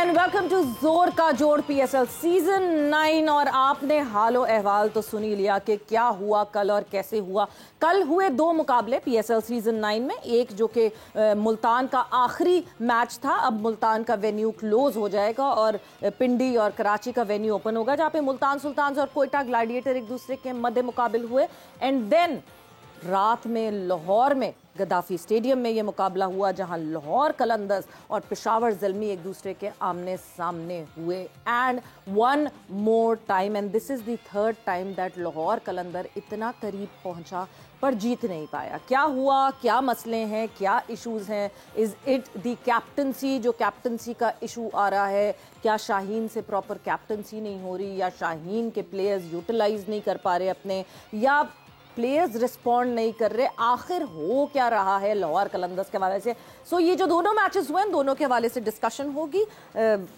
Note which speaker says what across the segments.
Speaker 1: And welcome to Zor Ka जोड़ PSL season 9। और आपने हालो अहवाल तो सुन ही लिया कि क्या हुआ कल और कैसे हुआ। कल हुए दो मुकाबले पीएसएल सीजन 9 में, एक जो कि मुल्तान का आखिरी मैच था। अब मुल्तान का वेन्यू क्लोज हो जाएगा और पिंडी और कराची का वेन्यू ओपन होगा, जहाँ पे मुल्तान सुल्तान्स और कोयटा ग्लैडिएटर एक दूसरे के मध्य मुकाबिल हुए। एंड देन रात में लाहौर में गद्दाफी स्टेडियम में ये मुकाबला हुआ, जहां लाहौर कलंदर्स और पेशावर ज़ल्मी एक दूसरे के आमने सामने हुए। And one more time, and this is the third time that Lahore Qalandar इतना करीब पहुंचा पर जीत नहीं पाया। क्या हुआ, क्या मसले हैं, क्या इश्यूज़ हैं? इज़ इट द कैप्टनसी, जो कैप्टनसी का इशू आ रहा है? क्या शाहीन से प्रॉपर कैप्टनसी नहीं हो रही, या शाहीन के प्लेयर्स यूटिलाइज नहीं कर पा रहे अपने, या प्लेयर्स रिस्पॉन्ड नहीं कर रहे? आखिर हो क्या रहा है लाहौर कलंदर्स के हवाले से? सो ये जो दोनों मैचेस हुए हैं, दोनों के हवाले से डिस्कशन होगी।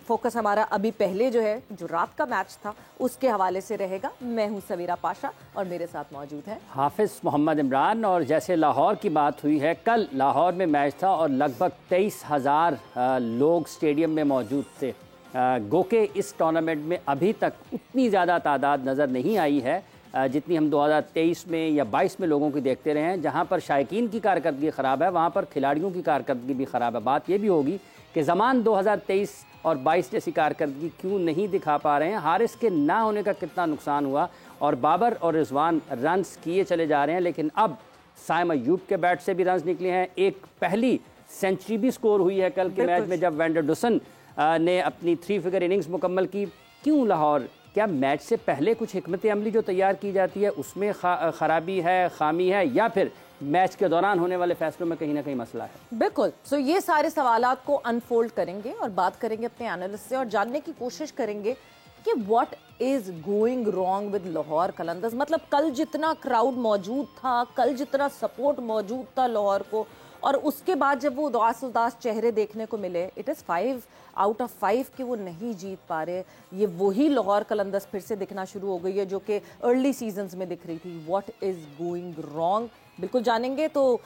Speaker 1: फोकस हमारा अभी पहले जो है, जो रात का मैच था, उसके हवाले से रहेगा। मैं हूं सवीरा पाशा और मेरे साथ मौजूद है
Speaker 2: हाफिज मोहम्मद इमरान। और जैसे लाहौर की बात हुई है, कल लाहौर में मैच था और लगभग 23,000 लोग स्टेडियम में मौजूद थे। गोके इस टूर्नामेंट में अभी तक उतनी ज़्यादा तादाद नज़र नहीं आई है जितनी हम 2023 में या 22 में लोगों की देखते रहे हैं। जहां पर शायकीन की कारकर्दगी ख़राब है, वहां पर खिलाड़ियों की कारकर्दगी भी ख़राब है। बात ये भी होगी कि ज़मान 2023 और 22 जैसी कारकर्दगी क्यों नहीं दिखा पा रहे हैं। हारिस के ना होने का कितना नुकसान हुआ, और बाबर और रिजवान रन्स किए चले जा रहे हैं, लेकिन अब साइम अयूब के बैट से भी रन्स निकले हैं। एक पहली सेंचुरी भी स्कोर हुई है कल के मैच में, जब वेंडर डुसन ने अपनी 3 फिगर इनिंग्स मुकम्मल की। क्यों लाहौर? क्या मैच से पहले कुछ हिकमत अमली जो तैयार की जाती है उसमें ख़राबी है, खामी है, या फिर मैच के दौरान होने वाले फैसलों में कहीं ना कहीं मसला है?
Speaker 1: बिल्कुल। सो ये सारे सवालात को अनफोल्ड करेंगे और बात करेंगे अपने एनालिस्ट से, और जानने की कोशिश करेंगे कि what is going wrong with Lahore Qalandars. मतलब कल जितना क्राउड मौजूद था, कल जितना सपोर्ट मौजूद था लाहौर को, और उसके बाद जब वो उदास उदास चेहरे देखने को मिले, इट इज़ 5 आउट ऑफ 5 कि वो नहीं जीत पा रहे। ये वही लाहौर कलंदर्स फिर से दिखना शुरू हो गई है जो कि अर्ली सीजन्स में दिख रही थी। व्हाट इज़ गोइंग रॉन्ग, बिल्कुल जानेंगे। तो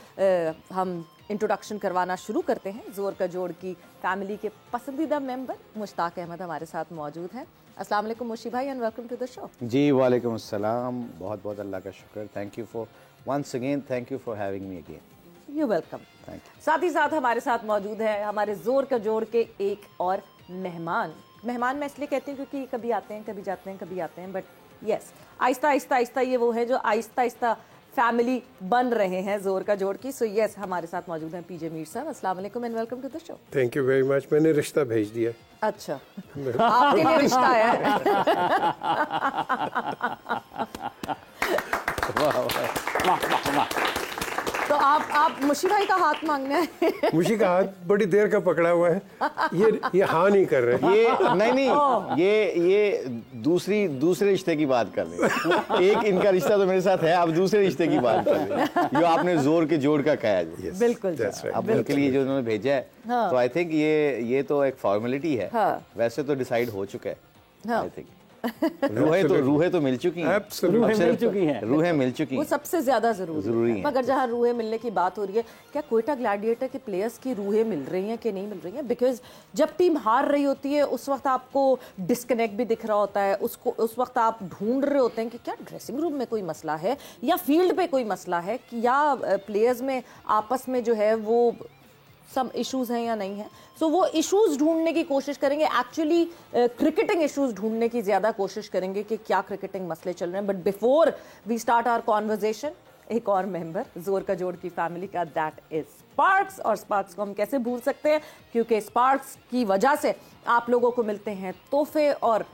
Speaker 1: हम इंट्रोडक्शन करवाना शुरू करते हैं। जोर का जोड़ की फैमिली के पसंदीदा मेंबर मुश्ताक अहमद हमारे साथ मौजूद हैं। अस्सलाम वालेकुम मुशी भाई, and welcome to the show.
Speaker 3: जी वालेकुम अस्सलाम, बहुत बहुत अल्लाह का शुक्र। Thank you for once again, thank you for having me again.
Speaker 1: You welcome. साथ ही साथ हमारे साथ मौजूद है हमारे जोर का जोड़ के एक और मेहमान। मैं इसलिए कहती हूँ क्योंकि कभी आते हैं, कभी जाते हैं, कभी आते हैं, बट यस, आहिस्ता आहिस्ता आहिस्ता ये वो है जो आहिस्ता आहिस्ता फैमिली बन रहे हैं जोर का जोड़ की। सो यस, हमारे साथ मौजूद हैं पीजे मीर साहब। अस्सलाम वालेकुम and welcome to the show.
Speaker 4: Thank you very much. मैंने रिश्ता भेज दिया।
Speaker 1: अच्छा, आपके लिए रिश्ता है। तो आप मुशी भाई का हाथ मांगना है।
Speaker 4: मुशी का हाथ बड़ी देर का पकड़ा हुआ है, ये हाँ नहीं कर रहे।
Speaker 3: ये नहीं, ये दूसरे रिश्ते की बात कर रहे हैं। एक इनका रिश्ता तो मेरे साथ है, अब दूसरे रिश्ते की बात कर रहे हैं जो आपने जोर के जोड़ का कहा है।
Speaker 1: बिल्कुल,
Speaker 3: अब उनके लिए जो उन्होंने भेजा है, तो आई थिंक ये तो एक फॉर्मेलिटी है। वैसे तो डिसाइड हो चुका है। आई थिंक रूहें तो मिल चुकी हैं। रूहें मिल चुकी हैं,
Speaker 1: वो सबसे ज्यादा जरूरी है। मगर जहाँ रूहें मिलने की बात हो रही है, क्या कोयटा ग्लैडिएटर के प्लेयर्स की रूहें मिल रही हैं कि नहीं मिल रही हैं? बिकॉज जब टीम हार रही होती है उस वक्त आपको डिस्कनेक्ट भी दिख रहा होता है। उस वक्त आप ढूंढ रहे होते हैं कि क्या ड्रेसिंग रूम में कोई मसला है, या फील्ड पे कोई मसला है, या प्लेयर्स में आपस में जो है वो सम इश्यूज हैं या नहीं है। सो वो इश्यूज ढूंढने की कोशिश करेंगे। एक्चुअली क्रिकेटिंग इश्यूज ढूंढने की ज्यादा कोशिश करेंगे कि क्या क्रिकेटिंग मसले चल रहे हैं। But before we start our conversation, एक और मेंबर जोर का जोड़ की फैमिली का, दैट इज स्पार्क्स। और स्पार्क्स को हम कैसे भूल सकते हैं, क्योंकि स्पार्क्स की वजह से आप लोगों को मिलते हैं तोहफे और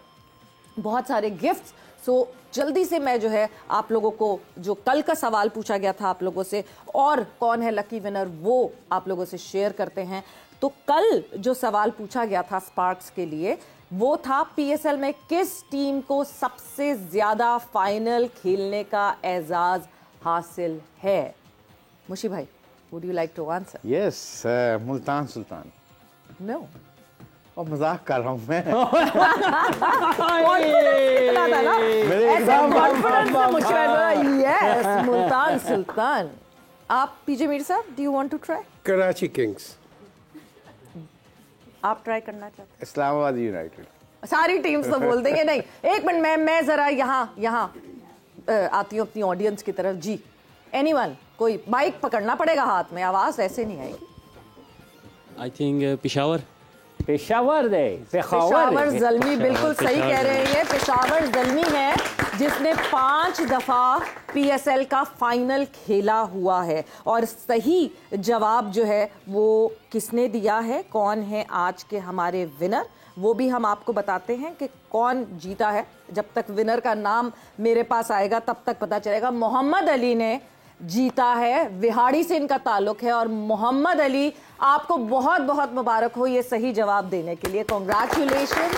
Speaker 1: बहुत सारे गिफ्ट्स। सो जल्दी से मैं जो है आप लोगों को, जो कल का सवाल पूछा गया था आप लोगों से, और कौन है लकी विनर, वो आप लोगों से शेयर करते हैं। तो कल जो सवाल पूछा गया था स्पार्क्स के लिए, वो था पीएसएल में किस टीम को सबसे ज्यादा फाइनल खेलने का एजाज हासिल है? मुशी भाई, would you like to answer?
Speaker 3: Yes, Multan Sultan.
Speaker 1: No,
Speaker 3: और मजाक कर रहा हूँ मैं।
Speaker 1: यस, मुल्तान सुल्तान। आप पीजे मीर साहब, do you want to try?
Speaker 4: Karachi Kings.
Speaker 1: आप ट्राई करना चाहते हैं?
Speaker 3: इस्लामाबाद यूनाइटेड।
Speaker 1: सारी टीम्स तो बोल देंगे नहीं। एक मिनट, मैं जरा यहाँ आती हूँ अपनी ऑडियंस की तरफ। जी, एनीवन, कोई माइक पकड़ना पड़ेगा हाथ में, आवाज ऐसे नहीं आएगी।
Speaker 5: I think Peshawar.
Speaker 2: पेशावर
Speaker 1: पेशावर ज़ल्मी, बिल्कुल सही कह रहे हैं। ये पेशावर ज़ल्मी है जिसने 5 दफा PSL का फाइनल खेला हुआ है। और सही जवाब जो है वो किसने दिया है, कौन है आज के हमारे विनर, वो भी हम आपको बताते हैं कि कौन जीता है। जब तक विनर का नाम मेरे पास आएगा तब तक पता चलेगा। मोहम्मद अली ने जीता है, विहाड़ी से इनका ताल्लुक है। और मोहम्मद अली, आपको बहुत बहुत मुबारक हो ये सही जवाब देने के लिए, कांग्रेचुलेशन।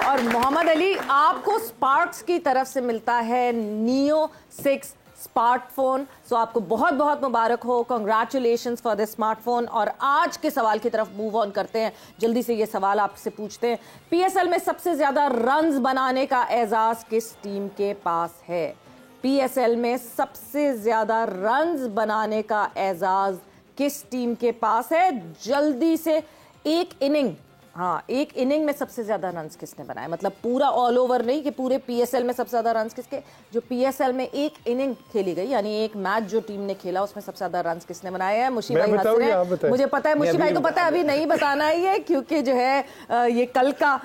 Speaker 1: और मोहम्मद अली, आपको स्पार्क्स की तरफ से मिलता है नियो 6 स्मार्टफोन। सो आपको बहुत बहुत मुबारक हो, कांग्रेचुलेशंस फॉर द स्मार्टफोन। और आज के सवाल की तरफ मूव ऑन करते हैं। जल्दी से ये सवाल आपसे पूछते हैं, PSL में सबसे ज्यादा रन्स बनाने का एजाज किस टीम के पास है? PSL में सबसे ज्यादा रन्स बनाने का एजाज किस टीम के पास है? जल्दी से एक इनिंग, हाँ, एक इनिंग में सबसे ज्यादा रन्स किसने बनाए? मतलब पूरा ऑल ओवर नहीं कि पूरे PSL में सबसे ज्यादा रन्स किसके, जो PSL में एक इनिंग खेली गई, यानी एक मैच जो टीम ने खेला उसमें सबसे ज्यादा रन्स किसने बनाए हैं? मुशी भाई हंस रहे हैं, मुझे पता है, मुशी भाई को पता है, अभी नहीं बताना ही है क्योंकि जो है ये कल का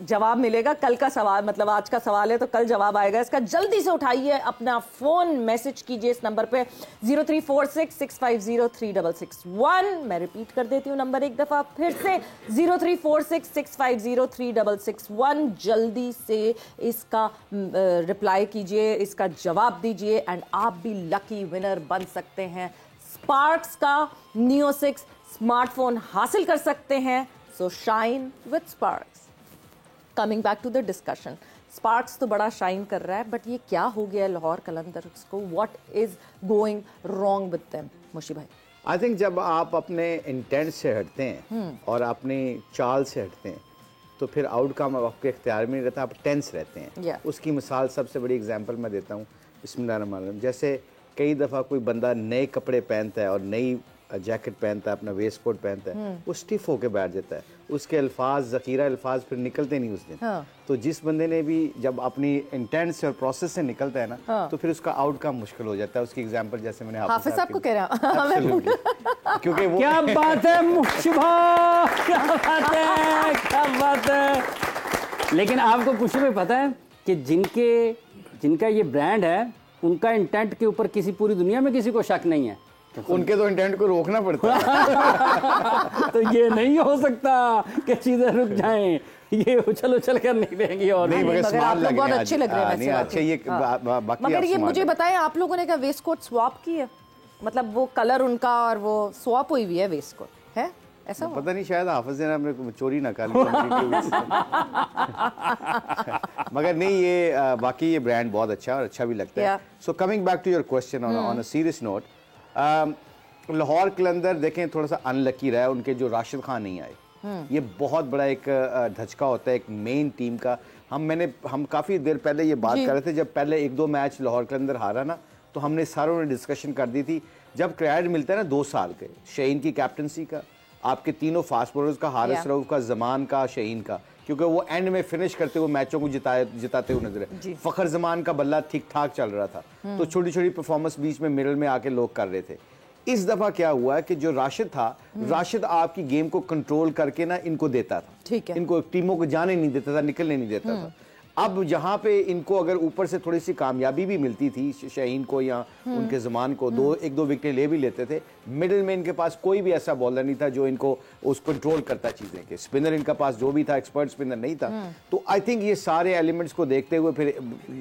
Speaker 1: जवाब मिलेगा। कल का सवाल, मतलब आज का सवाल है तो कल जवाब आएगा इसका। जल्दी से उठाइए अपना फोन, मैसेज कीजिए इस नंबर पे 0346650361। मैं रिपीट कर देती हूँ नंबर एक दफा फिर से, 0346650361। जल्दी से इसका रिप्लाई कीजिए, इसका जवाब दीजिए एंड आप भी लकी विनर बन सकते हैं। स्पार्क्स का नियो 6 स्मार्टफोन हासिल कर सकते हैं। So shine with sparks. Coming back to the discussion, sparks तो बड़ा शाइन कर रहा है, बट ये क्या हो गया लाहौर कलंदर्स को? What is going wrong with them, Mushi भाई?
Speaker 3: आई थिंक जब आप अपने इंटेंट से हटते हैं और अपनी चाल से हटते हैं तो फिर आउटकम आपके इख्तियार में नहीं रहता, आप टेंस रहते हैं। उसकी मिसाल सबसे बड़ी एग्जांपल मैं देता हूँ, बिस्मिल्लाहिर्रहमानिर्रहीम। जैसे कई दफ़ा कोई बंदा नए कपड़े पहनता है और नई जैकेट पहनता है, अपना वेस्ट कोट पहनता है, वो स्टिफ होके बैठ जाता है, उसके अल्फाज, ज़ख़ीरा अल्फाज फिर निकलते नहीं उस दिन। तो जिस बंदे ने भी जब अपनी इंटेंट से और प्रोसेस से निकलता है ना, तो फिर उसका आउटकम मुश्किल हो जाता है। उसकी एग्जांपल जैसे मैंने
Speaker 1: हाफिज साहब को कह रहा हूं
Speaker 3: क्योंकि वो
Speaker 2: क्या बात है मुश्तबा, क्या बात है, क्या बात है। लेकिन आपको कुछ भी पता है कि जिनका ये ब्रांड है उनका इंटेंट के ऊपर किसी पूरी दुनिया में किसी को शक नहीं है।
Speaker 3: उनके तो इंटेंट को रोकना पड़ता है।
Speaker 2: तो ये नहीं हो सकता कि चीजें रुक जाएं, ये उछल कर नहीं देंगी। और
Speaker 3: नहीं, मगर
Speaker 1: आप लोग बहुत अच्छे लग रहे हैं वैसे।
Speaker 3: अच्छा, ये
Speaker 1: मगर ये मुझे बताएं, आप लोगों ने क्या वेस्ट कोट स्वैप की है? मतलब वो कलर उनका और वो स्वैप हुई है वेस्ट कोट है, ऐसा
Speaker 3: पता नहीं, शायद हाफिज ने हमने चोरी ना कर ली। मगर नहीं, ये बाकी ये ब्रांड बहुत अच्छा और अच्छा भी लगता है। So coming back to your question on a serious note, Lahore Qalandar देखें थोड़ा सा अनलकी रहा है, उनके जो राशिद खान नहीं आए, ये बहुत बड़ा एक धचका होता है एक मेन टीम का। हम काफ़ी देर पहले ये बात कर रहे थे, जब पहले 1-2 मैच लाहौर कलंदर हारा ना, तो हमने सारों ने डिस्कशन कर दी थी। जब क्रेडिट मिलता है ना 2 साल के, शहीन की कैप्टनसी का, आपके तीनों फास्ट बॉलर्स का, हारिस रऊफ का, जमान का, शहीन का, क्योंकि वो एंड में फिनिश करते हुए मैचों को जिताते हुए नजर है। फखर जमान का बल्ला ठीक ठाक चल रहा था, तो छोटी छोटी परफॉर्मेंस बीच में मिडल में आके लोग कर रहे थे। इस दफा क्या हुआ है कि जो राशिद था, राशिद आपकी गेम को कंट्रोल करके ना इनको देता था, ठीक है, इनको टीमों को जाने नहीं देता था, निकलने नहीं देता था। अब जहां पे इनको अगर ऊपर से थोड़ी सी कामयाबी भी मिलती थी, शहीन को या उनके ज़मान को 1-2 विकेट ले भी लेते थे, मिडिल में इनके पास कोई भी ऐसा बॉलर नहीं था जो इनको उस कंट्रोल करता चीज़ें के। स्पिनर इनके पास जो भी था, एक्सपर्ट स्पिनर नहीं था। तो आई थिंक ये सारे एलिमेंट्स को देखते हुए फिर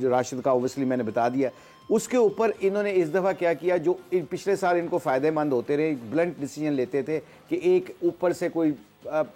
Speaker 3: राशिद का ओबियसली मैंने बता दिया, उसके ऊपर इन्होंने इस दफ़ा क्या किया, जो पिछले साल इनको फ़ायदेमंद होते रहे, ब्लंट डिसीजन लेते थे कि एक ऊपर से कोई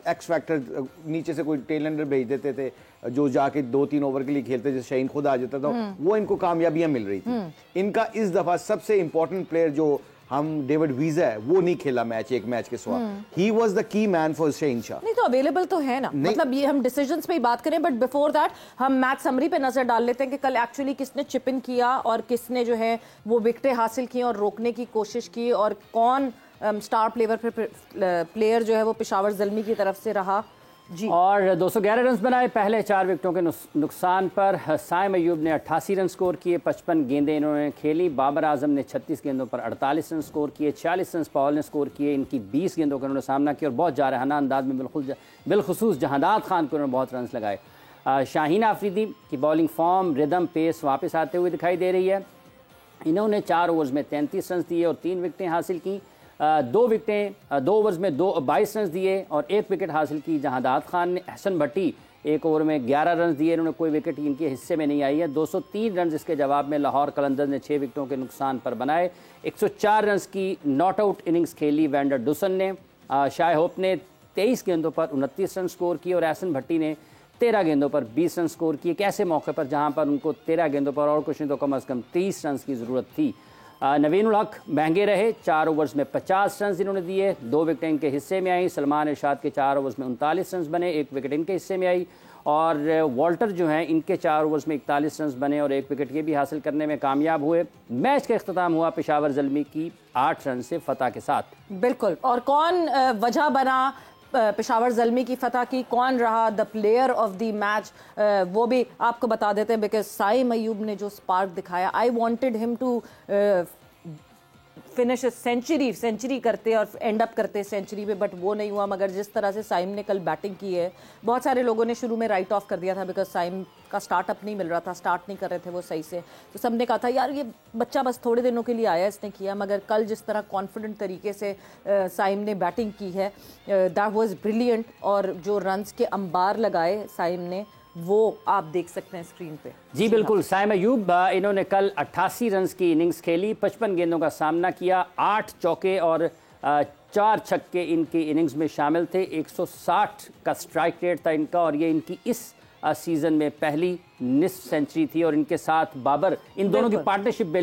Speaker 3: एक्स फैक्टर, नीचे से कोई टेलेंडर भेज देते थे जो जाके 2-3 ओवर के लिए खेलते, जैसे शहीन खुद आ जाता था, वो इनको कामयाबियां मिल रही थी। इनका इस दफ़ा सबसे इंपॉर्टेंट प्लेयर जो डेविड वीज़ा है, वो नहीं खेला एक मैच के सिवा। He was the key man for Shaheen Shah.
Speaker 1: नहीं तो अवेलेबल तो है ना, मतलब ये हम डिसीजंस पे ही बात करें, बट बिफोर दैट हम मैच समरी पे नजर डाल लेते हैं कि कल एक्चुअली किसने चिप इन किया और किसने जो है वो विकेटें हासिल की और रोकने की कोशिश की, और कौन स्टार प्लेयर जो है वो पेशावर ज़ल्मी की तरफ से रहा जी।
Speaker 2: और 211 रन बनाए पहले 4 विकेटों के नुकसान पर। साइम अयूब ने 88 रन स्कोर किए, 55 गेंदें इन्होंने खेली। बाबर आजम ने 36 गेंदों पर 48 रन स्कोर किए, 46 रन पॉल ने स्कोर किए। इनकी 20 गेंदों का उन्होंने सामना किया और बहुत जारहाना अंदाज में बिलखुसूस जहादात खान को उन्होंने बहुत रन लगाए। शाहीन आफरीदी की बॉलिंग फॉर्म, रिदम, पेस वापस आते हुए दिखाई दे रही है। इन्होंने 4 ओवर्स में 33 रन दिए और 3 विकेटें हासिल की। 2 ओवर्स में 22 रन दिए और 1 विकेट हासिल की जहादात खान ने। हसन भट्टी 1 ओवर में 11 रन दिए, इन्होंने कोई विकेट इनके हिस्से में नहीं आई है। 203 रन इसके जवाब में लाहौर कलंदर्स ने 6 विकेटों के नुकसान पर बनाए। 104 रन की नॉट आउट इनिंग्स खेली वैंडर डुसन ने। शाह होप ने 23 गेंदों पर 29 रन स्कोर किए और एहसन भट्टी ने 13 गेंदों पर 20 रन स्कोर किए। एक ऐसे मौके पर जहां पर उनको 13 गेंदों पर और कुछ नहीं तो कम अज़ कम 30 रन की ज़रूरत थी। नवीन उल हक महंगे रहे, 4 ओवर्स में 50 रन इन्होंने दिए, 2 विकेटें इनके हिस्से में आई। सलमान इरशाद के 4 ओवर्स में 39 रन बने, 1 विकेट इनके हिस्से में आई। और वॉल्टर जो हैं इनके 4 ओवर्स में 41 रन बने और 1 विकेट ये भी हासिल करने में कामयाब हुए। मैच का इख्तिताम हुआ पेशावर ज़ल्मी की 8 रन से फतह के साथ।
Speaker 1: बिल्कुल। और कौन वजह बना पेशावर ज़ल्मी की फतह की, कौन रहा the player of the match, वो भी आपको बता देते हैं। बिकॉज साइम अयूब ने जो स्पार्क दिखाया, I wanted him to finish century करते और एंड अप करते सेंचुरी पे, बट वो नहीं हुआ। मगर जिस तरह से साइम ने कल बैटिंग की है, बहुत सारे लोगों ने शुरू में राइट ऑफ कर दिया था बिकॉज साइम का स्टार्टअप नहीं मिल रहा था, स्टार्ट नहीं कर रहे थे वो सही से। तो सबने कहा था यार ये बच्चा बस थोड़े दिनों के लिए आया, इसने किया। मगर कल जिस तरह कॉन्फिडेंट तरीके से साइम ने बैटिंग की है, दैट वाज ब्रिलियंट। और जो रन्स के अंबार लगाए साइम ने, वो आप देख सकते हैं स्क्रीन पे।
Speaker 2: जी बिल्कुल। साइम अयूब इन्होंने कल 88 रन की इनिंग्स खेली, 55 गेंदों का सामना किया, 8 चौके और 4 छक्के इनकी इनिंग्स में शामिल थे। 160 का स्ट्राइक रेट था इनका और ये इनकी इस सीजन में पहली निस्फ सेंचुरी थी। और इनके साथ बाबर, इन दोनों की पार्टनरशिप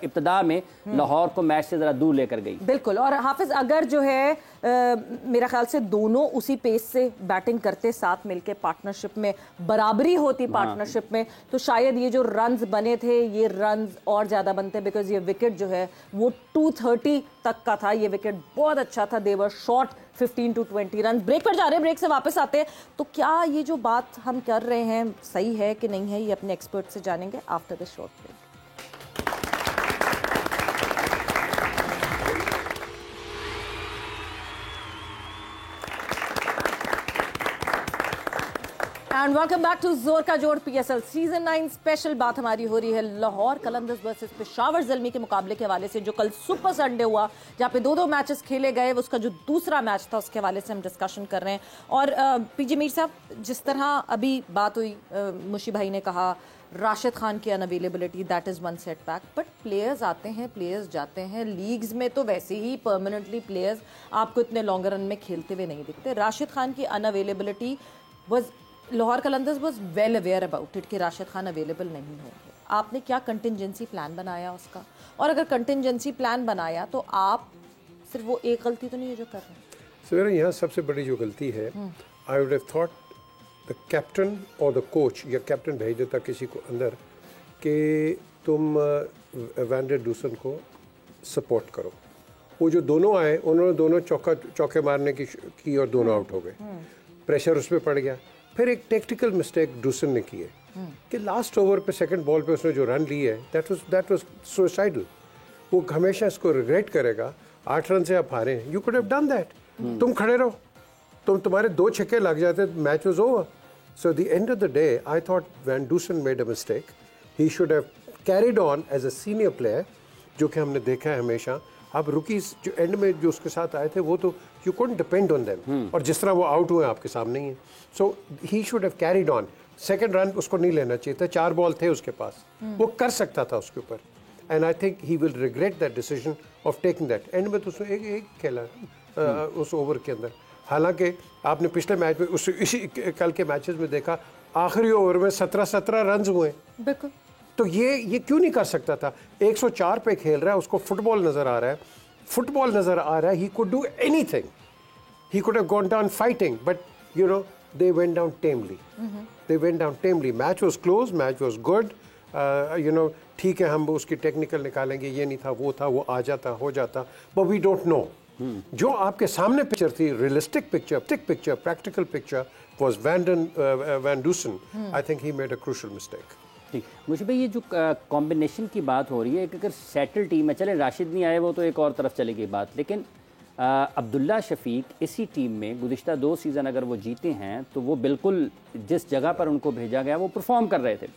Speaker 2: इब्तिदा में लाहौर को मैच से जरा दूर लेकर गई।
Speaker 1: बिल्कुल। और हाफिज अगर जो है मेरा ख्याल से दोनों उसी पेस से बैटिंग करते, साथ मिलके पार्टनरशिप में बराबरी होती पार्टनरशिप में, तो शायद ये जो रन्स बने थे ये रन्स और ज़्यादा बनते। बिकॉज ये विकेट जो है वो 230 तक का था, ये विकेट बहुत अच्छा था। देवर शॉट 15 to 20 रन। ब्रेक पर जा रहे हैं, ब्रेक से वापस आते हैं। तो क्या ये जो बात हम कर रहे हैं सही है कि नहीं है, ये अपने एक्सपर्ट से जानेंगे after the short break. And welcome back to Zor Ka जोड़ PSL सीजन 9 स्पेशल। बात हमारी हो रही है लाहौर कलंदर्स वर्सेस पेशावर ज़ल्मी के मुकाबले के हवाले से, जो कल सुपर संडे हुआ, जहाँ पे 2 मैचेस खेले गए। उसका जो दूसरा मैच था उसके हवाले से हम डिस्कशन कर रहे हैं। और पीजे मीर साहब, जिस तरह अभी बात हुई, मुशी भाई ने कहा राशिद खान की unavailability, that is one setback. But players आते हैं, प्लेयर्स जाते हैं। लीग्स में तो वैसे ही परमानेंटली प्लेयर्स आपको इतने लॉन्ग रन में खेलते हुए नहीं दिखते। राशिद खान की unavailability was, Lahore Qalandars was well aware about it कि राशिद खान अवेलेबल नहीं होंगे। आपने क्या कंटिजेंसी प्लान बनाया उसका? और अगर कंटिजेंसी प्लान बनाया तो आप सिर्फ वो एक गलती तो नहीं है जो कर रहे हैं?
Speaker 4: सर यहाँ सबसे बड़ी जो गलती है, I would have thought the captain और द कोच, या कैप्टन भेज देता किसी को अंदर कि तुम वैंडर डूसन को सपोर्ट करो। वो जो दोनों आए, उन्होंने दोनों चौके मारने की और दोनों आउट हो गए। प्रेशर उस पर पड़ गया। फिर एक टेक्टिकल मिस्टेक डूसन ने की है कि लास्ट ओवर पे, सेकंड बॉल पे उसने जो रन ली है, दैट वाज सुसाइडल। वो हमेशा इसको रिग्रेट करेगा। 8 रन से आप हारे हैं, you could have done that. तुम खड़े रहो, तुम्हारे 2 छक्के लग जाते, match was over. So the end of the day I thought van Dussen made a mistake, he should have carried on as a senior player, जो कि हमने देखा है हमेशा। अब रुकीज जो एंड में जो उसके साथ आए थे, वो तो you couldn't depend on them, और जिस तरह वो आउट हुए आपके सामने ही है। So he should have carried on. Second run उसको नहीं लेना चाहिए था, 4 बॉल थे उसके पास, वो कर सकता था उसके ऊपर। And I think he will regret that decision of taking that. And में तो उसने एक खेला उस ओवर के अंदर। हालांकि आपने पिछले मैच में इसी कल के मैचेस में देखा, आखिरी ओवर में 17 रन हुए।
Speaker 1: बिल्कुल।
Speaker 4: तो ये क्यों नहीं कर सकता था? 104 पे खेल रहा है, उसको फुटबॉल नजर आ रहा है, फुटबॉल नजर आ रहा है। He could do anything, he could have gone down fighting, but you know they went down tamely. They went down tamely. Match was close, match was good. You know ठीक है हम उसकी टेक्निकल निकालेंगे, ये नहीं था वो था, वो आ जाता हो जाता, बट वी डोंट नो। जो आपके सामने पिक्चर थी, realistic picture, practical picture was van Dussen. I think he made a crucial mistake.
Speaker 2: ठीक, मुझे भाई ये जो कॉम्बिनेशन की बात हो रही है, एक अगर सेटल टीम है, चले राशिद नहीं आए वो तो एक और तरफ चली गई बात, लेकिन अब्दुल्ला शफीक इसी टीम में गुज़िश्ता 2 सीज़न अगर वो जीते हैं तो वो बिल्कुल जिस जगह पर उनको भेजा गया वो परफॉर्म कर रहे थे।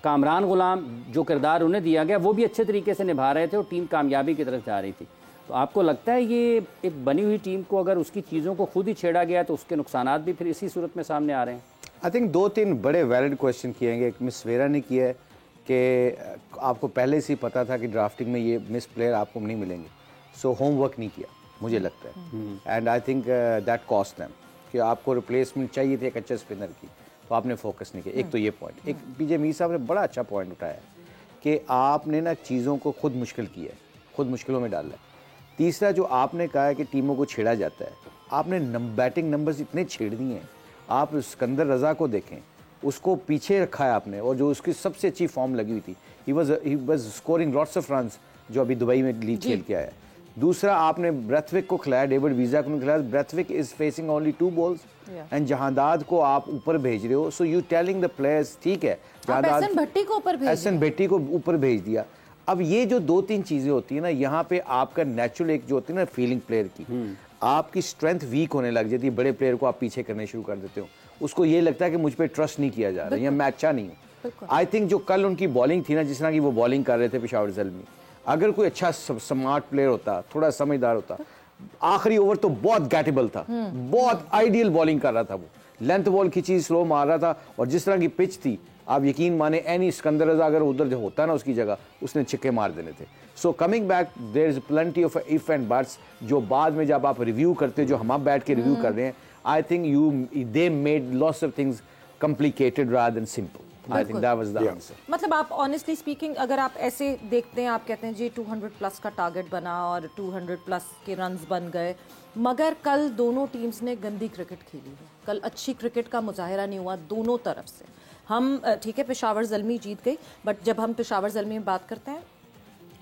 Speaker 2: कामरान गुलाम जो किरदार उन्हें दिया गया वो भी अच्छे तरीके से निभा रहे थे और टीम कामयाबी की तरफ जा रही थी। तो आपको लगता है ये एक बनी हुई टीम को अगर उसकी चीज़ों को खुद ही छेड़ा गया तो उसके नुकसानात भी फिर इसी सूरत में सामने आ रहे हैं?
Speaker 3: आई थिंक 2-3 बड़े वैलिड क्वेश्चन किए हैं। एक मिस वेरा ने किया है कि आपको पहले से ही पता था कि ड्राफ्टिंग में ये मिस प्लेयर आपको नहीं मिलेंगे, सो होमवर्क नहीं किया मुझे लगता है। And I think that cost them कि आपको रिप्लेसमेंट चाहिए थी एक अच्छे स्पिनर की, तो आपने फोकस नहीं किया। एक तो ये पॉइंट। एक पीजे मीर साहब ने बड़ा अच्छा पॉइंट उठाया कि आपने ना चीज़ों को खुद मुश्किल किया है, खुद मुश्किलों में डाला है। तीसरा जो आपने कहा है कि टीमों को छेड़ा जाता है, आपने बैटिंग नंबर्स इतने छेड़ दिए हैं। आप सिकंदर रज़ा को देखें, उसको पीछे रखा है आपने, और जो उसकी सबसे अच्छी फॉर्म लगी हुई थी, he was scoring lots of runs, जो अभी दुबई में लीग खेल के आया। दूसरा आपने ब्रेथविक को खिलाया, डेविड वीज़ा को नहीं खिलाया। Brathwaite is facing only 2 balls and Jahandad को आप ऊपर भेज रहे हो। So you telling the players ठीक है,
Speaker 1: जहादाद एहसन भट्टी को
Speaker 3: ऊपर भेज दिया। अब ये जो 2-3 चीज़ें होती है ना, यहाँ पे आपका नेचुरल एक जो होती है ना फीलिंग प्लेयर की, आपकी स्ट्रेंथ वीक होने लग जाती है। बड़े प्लेयर को आप पीछे करने शुरू कर देते हो, उसको ये लगता है कि मुझ पर ट्रस्ट नहीं किया जा रहा है या मैं अच्छा नहीं हूँ। आई थिंक जो कल उनकी बॉलिंग थी ना, जिस तरह की वो बॉलिंग कर रहे थे पेशावर ज़ल्मी, अगर कोई अच्छा स्मार्ट प्लेयर होता, थोड़ा समझदार होता, आखिरी ओवर तो बहुत गैटेबल था, बहुत आइडियल बॉलिंग कर रहा था। वो लेंथ बॉल खींची, स्लो मार रहा था, और जिस तरह की पिच थी आप यकीन माने एनी सिकंदर रज़ा अगर उधर जो होता ना उसकी जगह, उसने छिक्के मार देने थे। So coming back there is plenty of if and buts, जो बाद में जब आप रिव्यू करते हो, जो हम बैठ के रिव्यू कर रहे हैं, I think they made lots of things complicated rather than simple. I think that was the answer.
Speaker 1: मतलब आप ऑनेस्टली स्पीकिंग अगर आप ऐसे देखते हैं, आप कहते हैं जी 200 प्लस का टारगेट बना और 200 प्लस के रन्स बन गए, मगर कल दोनों टीम्स ने गंदी क्रिकेट खेली है। कल अच्छी क्रिकेट का मुजाहिरा नहीं हुआ दोनों तरफ से। हम ठीक है पेशावर ज़ल्मी जीत गई, बट जब हम पेशावर ज़ल्मी में बात करते हैं,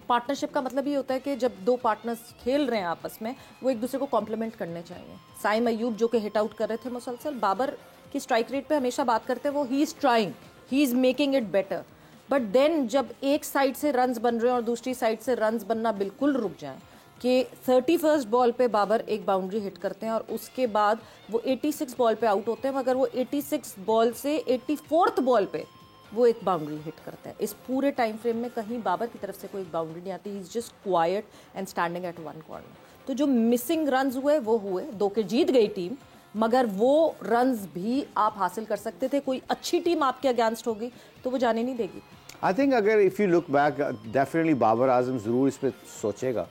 Speaker 1: पार्टनरशिप का मतलब ये होता है कि जब 2 पार्टनर्स खेल रहे हैं आपस में, वो एक दूसरे को कॉम्प्लीमेंट करने चाहिए। साइम अयूब जो कि हिट आउट कर रहे थे मुसलसल, बाबर की स्ट्राइक रेट पे हमेशा बात करते हैं, वो he is trying, he is making it better. But then जब एक साइड से रन्स बन रहे हैं और दूसरी साइड से रन्स बनना बिल्कुल रुक जाएं, कि 31st बॉल पे बाबर एक बाउंड्री हिट करते हैं और उसके बाद वो 86 बॉल पे आउट होते हैं, मगर वो 86 बॉल से 84th बॉल पे वो एक बाउंड्री हिट करता है। इस पूरे टाइम फ्रेम में कहीं बाबर की तरफ से कोई बाउंड्री नहीं आती, he is just quiet and standing at one corner. तो जो मिसिंग रन्स हुए वो हुए, 2 के जीत गई टीम, मगर वो रन्स भी आप हासिल कर सकते थे। कोई अच्छी टीम आपके अगेंस्ट होगी तो वो जाने नहीं देगी।
Speaker 3: आई थिंक अगर if you look back, definitely Babar Azam ज़रूर इस पर सोचेगा।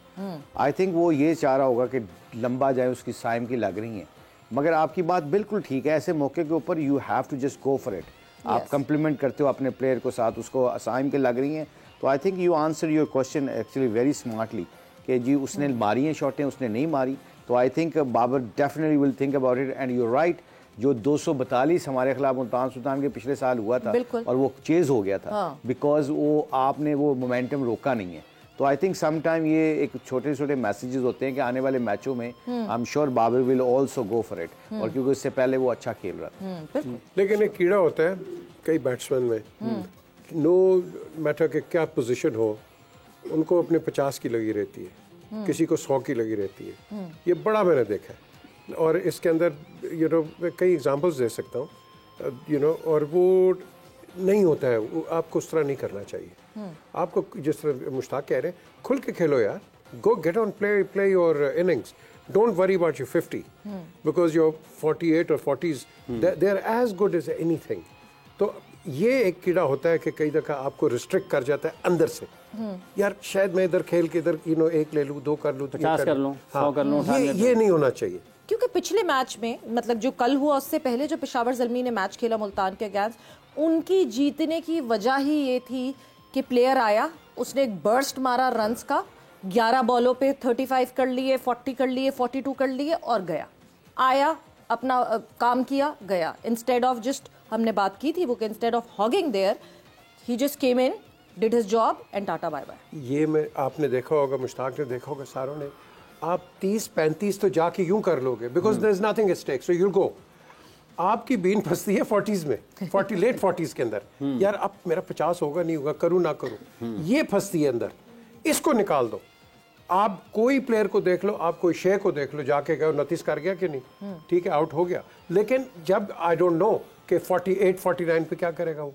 Speaker 3: आई थिंक वो ये चाह रहा होगा कि लंबा जाए, उसकी साइम की लग रही हैं, मगर आपकी बात बिल्कुल ठीक है। ऐसे मौके के ऊपर you have to just go for it. आप कम्प्लीमेंट करते हो अपने प्लेयर को साथ, उसको साइम के लग रही हैं, तो I think you answer your question actually very smartly कि जी उसने मारी हैं शॉटें, उसने नहीं मारी। तो I think Babar definitely will think about it. And you right, जो 242 हमारे खिलाफ मुल्तान सुल्तान के पिछले साल हुआ था और वो चेज हो गया था बिकॉज वो आपने वो मोमेंटम रोका नहीं है। तो आई थिंक सम टाइम ये एक छोटे छोटे मैसेजेस होते हैं कि आने वाले मैचों में I am sure Babar will also go for it, और क्योंकि उससे पहले वो अच्छा खेल रहा था।
Speaker 4: लेकिन एक कीड़ा होता है कई बैट्समैन में, नो मैटर कि क्या पोजीशन हो, उनको अपने 50 की लगी रहती है, किसी को 100 की लगी रहती है। ये बड़ा मैंने देखा है, और इसके अंदर यू नो कई एग्जांपल्स दे सकता हूँ यू नो, और वो नहीं होता है। वो आपको उस तरह नहीं करना चाहिए। आपको जिस तरह मुश्ताक कह रहे हैं, खुल के खेलो यार, go get on, play your innings, don't worry about your 50 because your 48 और 40s they are as good as anything. तो ये एक कीड़ा होता है कि कई दफ़ा आपको रिस्ट्रिक्ट कर जाता है अंदर से। यार शायद मैं इधर खेल के इधर यू नो 1 ले लूँ, 2 कर लूँ,
Speaker 2: 50 कर लूँ, 100 कर लूँ,
Speaker 4: ये नहीं होना चाहिए।
Speaker 1: क्योंकि पिछले मैच में, मतलब जो कल हुआ उससे पहले जो पेशावर ज़ल्मी ने मैच खेला मुल्तान के अगेंस्ट, उनकी जीतने की वजह ही ये थी कि प्लेयर आया, उसने एक बर्स्ट मारा रन्स का, 11 बॉलों पे 35 कर लिए, 40 कर लिए, 42 कर लिए और गया, आया अपना काम किया, गया। इंस्टेड ऑफ जस्ट, हमने बात की थी वो कि instead of hogging there, He just came in, did his job and tata bye bye.
Speaker 4: ये मैं आपने देखा होगा, मुश्ताक ने देखा होगा, सारों ने, आप 30-35 तो जाके यूं कर लोगे because there is nothing at stake, so you will go. आपकी बीन फंसती है 40s में, 40 लेट 40s के अंदर, यार अब मेरा 50 होगा नहीं होगा, करूं ना करूं, ये फंसती है अंदर, इसको निकाल दो। आप कोई प्लेयर को देख लो, आप कोई शे को देख लो, जाके गए नतीस कर गया कि नहीं, ठीक है आउट हो गया, लेकिन जब आई डोंट नो कि 48-49 पे क्या करेगा वो,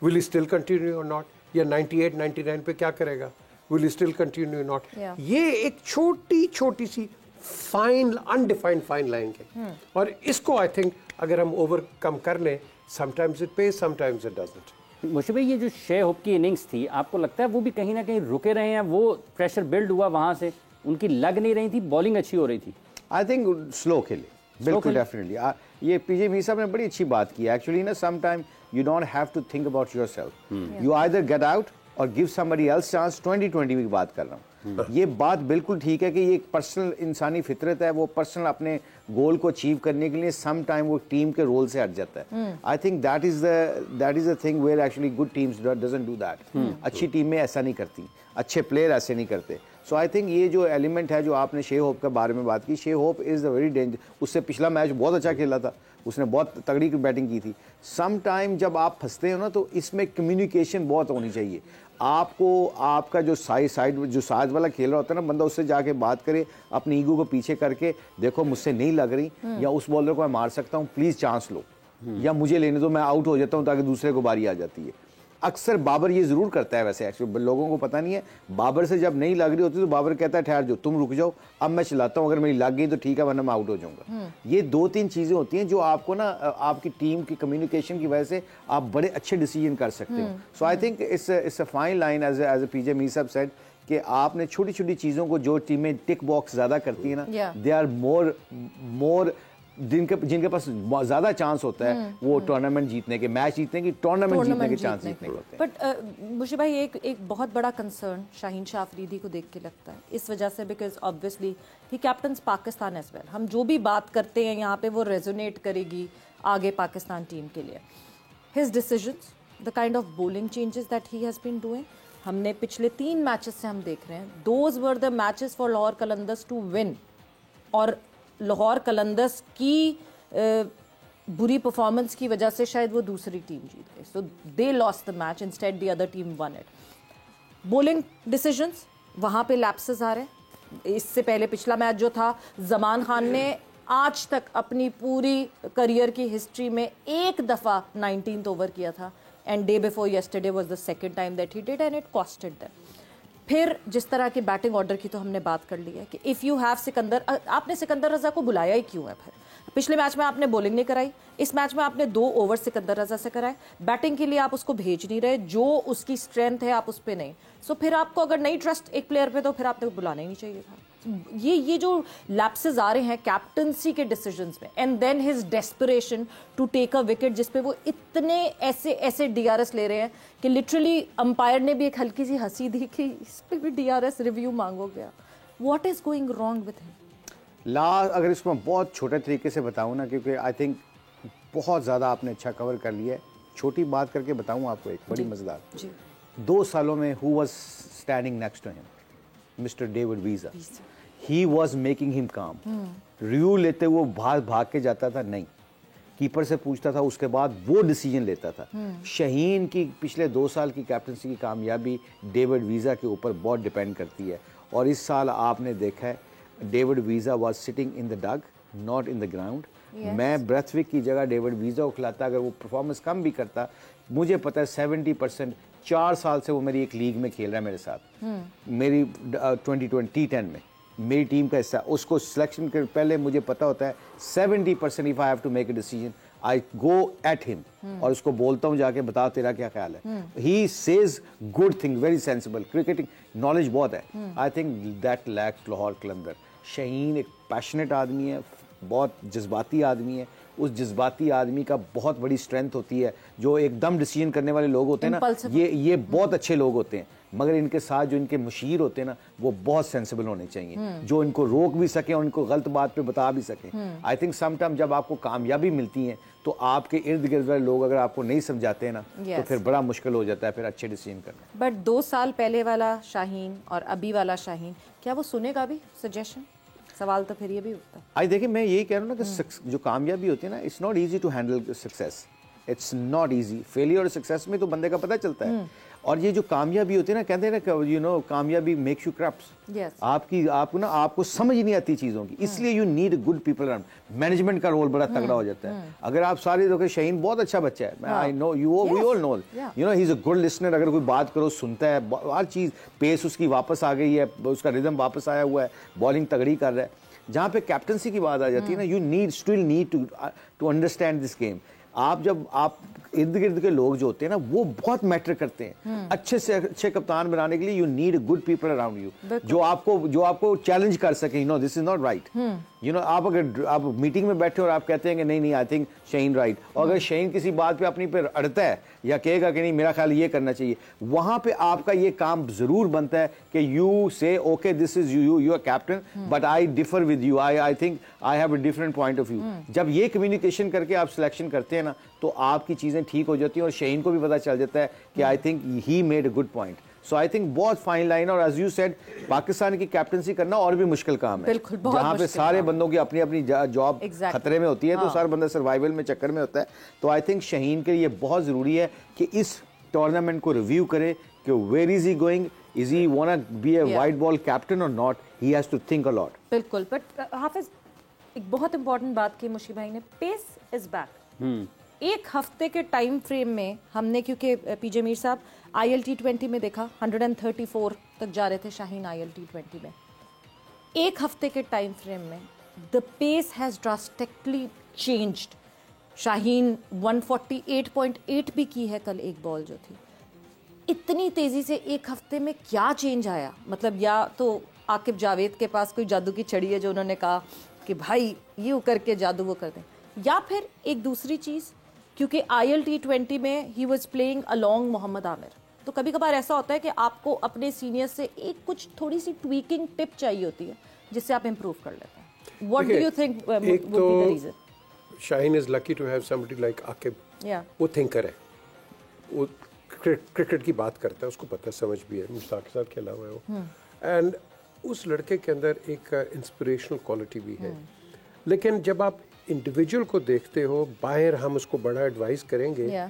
Speaker 4: विल ही स्टिल कंटिन्यू और नॉट, या 98-99 पे क्या करेगा, will he still continue not. ये एक छोटी छोटी सी फाइन अनडिफाइंड फाइन लाइन है, और इसको आई थिंक अगर हम ओवरकम कर लें, sometimes it pays, sometimes it doesn't.
Speaker 2: Mushfiq भाई, ये जो शे होप की इनिंग्स थी, आपको लगता है वो भी कहीं ना कहीं रुके रहे हैं? वो प्रेशर बिल्ड हुआ वहां से, उनकी लग नहीं रही थी, बॉलिंग अच्छी हो रही थी?
Speaker 3: आई थिंक स्लो खेले, बिल्कुल डेफिनेटली। ये पीजे मीर साहब ने बड़ी अच्छी बात की एक्चुअली ना, some time you don't have to think about yourself, you either get out और गिव समबडी एल्स चांस। 2020 की बात कर रहा हूँ, ये बात बिल्कुल ठीक है कि ये एक पर्सनल इंसानी फितरत है, वो पर्सनल अपने गोल को अचीव करने के लिए सम टाइम वो टीम के रोल से हट जाता है। I think that is the thing where actually good teams doesn't do that. अच्छी टीमें ऐसा नहीं करती, अच्छे प्लेयर ऐसे नहीं करते। सो आई थिंक ये जो एलिमेंट है, जो आपने शे होप के बारे में बात की, शे hope is a very danger. उससे पिछला मैच बहुत अच्छा खेला था, उसने बहुत तगड़ी बैटिंग की थी। सम टाइम जब आप फंसते हो ना, तो इसमें कम्युनिकेशन बहुत होनी चाहिए। आपको आपका जो साइड वाला खेल रहा होता है ना, बंदा उससे जाके बात करे, अपनी ईगो को पीछे करके, देखो मुझसे नहीं लग रही, या उस बॉलर को मैं मार सकता हूँ, प्लीज़ चांस लो, या मुझे लेने दो, मैं आउट हो जाता हूँ, ताकि दूसरे को बारी आ जाती है। अक्सर बाबर ये ज़रूर करता है वैसे, एक्चुअली लोगों को पता नहीं है। बाबर से जब नहीं लग रही होती तो बाबर कहता है ठहर जाओ, तुम रुक जाओ, अब मैं चलाता हूँ, अगर मेरी लग गई तो ठीक है, वरना मैं आउट हो जाऊँगा। ये 2-3 चीज़ें होती हैं जो आपको ना, आपकी टीम की कम्युनिकेशन की वजह से आप बड़े अच्छे डिसीजन कर सकते हो। So I think it's a fine line as a PJ Mir साहब सेड, कि आपने छोटी छोटी चीज़ों को, जो टीमें टिक बॉक्स ज़्यादा करती है ना, दे आर मोर जिनके पास ज्यादा चांस होता है वो टूर्नामेंट जीतने के, मैच जीतने की, टूर्नामेंट जीतने के चांस जीतने के होते हैं।
Speaker 1: बट मुशीब भाई, एक बहुत बड़ा कंसर्न शाहीन शाह अफरीदी को देख के लगता है इस वजह से, because obviously he captains Pakistan as well. हम जो भी बात करते हैं यहाँ पे वो रेजोनेट करेगी आगे पाकिस्तान टीम के लिए। His decisions, the kind of bowling changes that he has been doing, हमने पिछले 3 मैचेस से हम देख रहे हैं, those were the matches for Lahore Qalandars to win, और लाहौर कलंदर्स की बुरी परफॉर्मेंस की वजह से शायद वो दूसरी टीम जीत गई, so they lost the match, instead the other team won it. Bowling decisions, वहाँ पे लैप्सेस आ रहे हैं। इससे पहले पिछला मैच जो था, जमान खान ने आज तक अपनी पूरी करियर की हिस्ट्री में एक दफ़ा 19th ओवर किया था, and day before yesterday was the second time that he did, and it costed them. फिर जिस तरह के बैटिंग ऑर्डर की तो हमने बात कर ली है कि इफ़ यू हैव सिकंदर, आपने सिकंदर रजा को बुलाया ही क्यों है? फिर पिछले मैच में आपने बॉलिंग नहीं कराई, इस मैच में आपने 2 ओवर सिकंदर रजा से कराए, बैटिंग के लिए आप उसको भेज नहीं रहे, जो उसकी स्ट्रेंथ है आप उस पर नहीं। सो फिर आपको अगर नहीं ट्रस्ट एक प्लेयर पे, तो फिर आपने बुलाना ही नहीं चाहिए था। ये जो लैप्सेस आ रहे हैं कैप्टनसी के डिसीजंस में, and then his desperation to take a wicket, जिस पे वो इतने ऐसे DRS ले रहे हैं कि लिटरली अंपायर ने भी एक हल्की सी हंसी दी कि इस पे भी DRS रिव्यू मांगोगे। What is going wrong with him?
Speaker 3: अगर इसको मैं बहुत छोटे तरीके से बताऊं ना, क्योंकि आई थिंक बहुत ज़्यादा आपने अच्छा कवर कर लिया है, छोटी बात करके बताऊं आपको एक बड़ी मज़ेदार। 2 सालों में who was standing next to him? Mister David Wiese. He was making him काम। रिव्यू लेते हुए भाग के जाता था, नहीं, कीपर से पूछता था, उसके बाद वो डिसीजन लेता था। शहीन की पिछले 2 साल की कैप्टनसी की कामयाबी डेविड वीज़ा के ऊपर बहुत डिपेंड करती है, और इस साल आपने देखा है David Wiese was sitting in the dug, not in the ground. मैं ब्रेथविक की जगह डेविड वीज़ा को खिलाता, अगर वो परफॉर्मेंस कम भी करता, मुझे पता है 70%, 4 साल से वो मेरी एक लीग में खेल रहा है मेरे साथ, मेरी 2010 में मेरी टीम का हिस्सा, उसको सिलेक्शन के पहले मुझे पता होता है 70% if I have to make a decision I go at him, और उसको बोलता हूँ जाके, बता तेरा क्या ख्याल है। He says good thing, very sensible, cricketing knowledge बहुत है। I think that lacks Lahore Qalandar. Shaheen एक पैशनेट आदमी है, बहुत जज्बाती आदमी है, उस जज्बाती आदमी का बहुत बड़ी स्ट्रेंथ होती है। जो एकदम डिसीजन करने वाले लोग होते हैं ना, ये बहुत अच्छे लोग होते हैं, मगर इनके साथ जो इनके मुशीर होते हैं ना वो बहुत सेंसिबल होने चाहिए, जो इनको रोक भी सके और इनको गलत बात पे बता भी सके। आई थिंक समटाइम जब आपको कामयाबी मिलती है तो आपके इर्द गिर्द वाले लोग अगर आपको नहीं समझाते हैं ना तो फिर बड़ा मुश्किल हो जाता है फिर अच्छे डिसीजन करना।
Speaker 1: बट 2 साल पहले वाला शाहीन और अभी वाला शाहीन, क्या वो सुनेगा भी सजेशन? सवाल तो फिर ये भी उठता है।
Speaker 3: आई देखिए, मैं यही कह रहा हूँ ना कि जो कामयाबी होती है ना, it's not easy to handle success, it's not easy. Failure और सक्सेस में तो बंदे का पता चलता है। और ये जो कामयाबी होती है ना, कहते हैं ना यू नो कामयाबी मेक्स यू क्रप्स। आपको समझ नहीं आती चीज़ों की, इसलिए you need good people around. Management का रोल बड़ा तगड़ा हो जाता है। अगर आप सारे देखो, शाहीन बहुत अच्छा बच्चा है, I know you, we all know, you know he is a good listener. अगर कोई बात करो सुनता है, हर चीज़ पेस उसकी वापस आ गई है, उसका रिदम वापस आया हुआ है, बॉलिंग तगड़ी कर रहा है। जहाँ पे कैप्टनसी की बात आ जाती है ना, you still need to understand this game. आप इर्द गिर्द के लोग जो होते हैं ना वो बहुत मैटर करते हैं। अच्छे से अच्छे कप्तान बनाने के लिए you need good people around you, जो आपको चैलेंज कर सके। You know this is not right. You know आप मीटिंग में बैठे और आप कहते हैं कि नहीं आई थिंक शाहीन राइट, और अगर शाहीन किसी बात पे अपनी पे अड़ता है या कहेगा कि नहीं मेरा ख्याल ये करना चाहिए, वहां पे आपका ये काम जरूर बनता है कि you say okay this is your captain but I differ with you, I think I have a different point of view. जब ये कम्युनिकेशन करके आप सिलेक्शन करते हैं ना तो आपकी चीजें ठीक हो जाती हैं और शाहीन को भी पता चल जाता है कि आई think he made a good point. So I think बहुत फाइन लाइन। और एज यू सेड, पाकिस्तान की कैप्टनसी करना और भी मुश्किल काम है, जहाँ पे सारे बंदों की अपनी अपनी जॉब खतरे में होती है। तो सारा बंदा सर्वाइवल में चक्कर में होता है। तो आई थिंक शाहीन के लिए बहुत जरूरी है कि इस टूर्नामेंट को रिव्यू करे कि where is he going, is he wanna be a white ball captain और not, he has to think a lot.
Speaker 1: बिल्कुल। बट हाफिज, एक बहुत इंपॉर्टेंट बात की मुशी भाई ने, पेस इज बैक। एक हफ्ते के टाइम फ्रेम में हमने, क्योंकि पीजे मीर साहब ILT20 में देखा 134 तक जा रहे थे शाहीन ILT20 में, एक हफ्ते के टाइम फ्रेम में the pace has drastically changed. Shaheen 148.8 भी की है कल एक बॉल जो थी। इतनी तेजी से एक हफ्ते में क्या चेंज आया? मतलब या तो आकिब जावेद के पास कोई जादू की छड़ी है जो उन्होंने कहा कि भाई ये करके जादू वो कर दें, या फिर एक दूसरी चीज़, क्योंकि ILT20 में he was playing along Mohammad Amir, तो कभी कभार ऐसा होता है कि आपको अपने सीनियर से एक कुछ थोड़ी सी ट्वीकिंग टिप चाहिए होती है जिससे आप इम्प्रूव कर लेते हैं। What do you think would be the reason?
Speaker 4: Shaheen is lucky to have somebody like Aqib. वो थिंकर है, वो क्रिकेट की बात करता है, उसको पता समझ भी है, मुश्ताक के साथ खेला हुआ है वो, एंड उस लड़के के अंदर एक इंस्पिरेशनल क्वालिटी भी है। लेकिन जब आप इंडिविजुअल को देखते हो, बाहर हम उसको बड़ा एडवाइस करेंगे,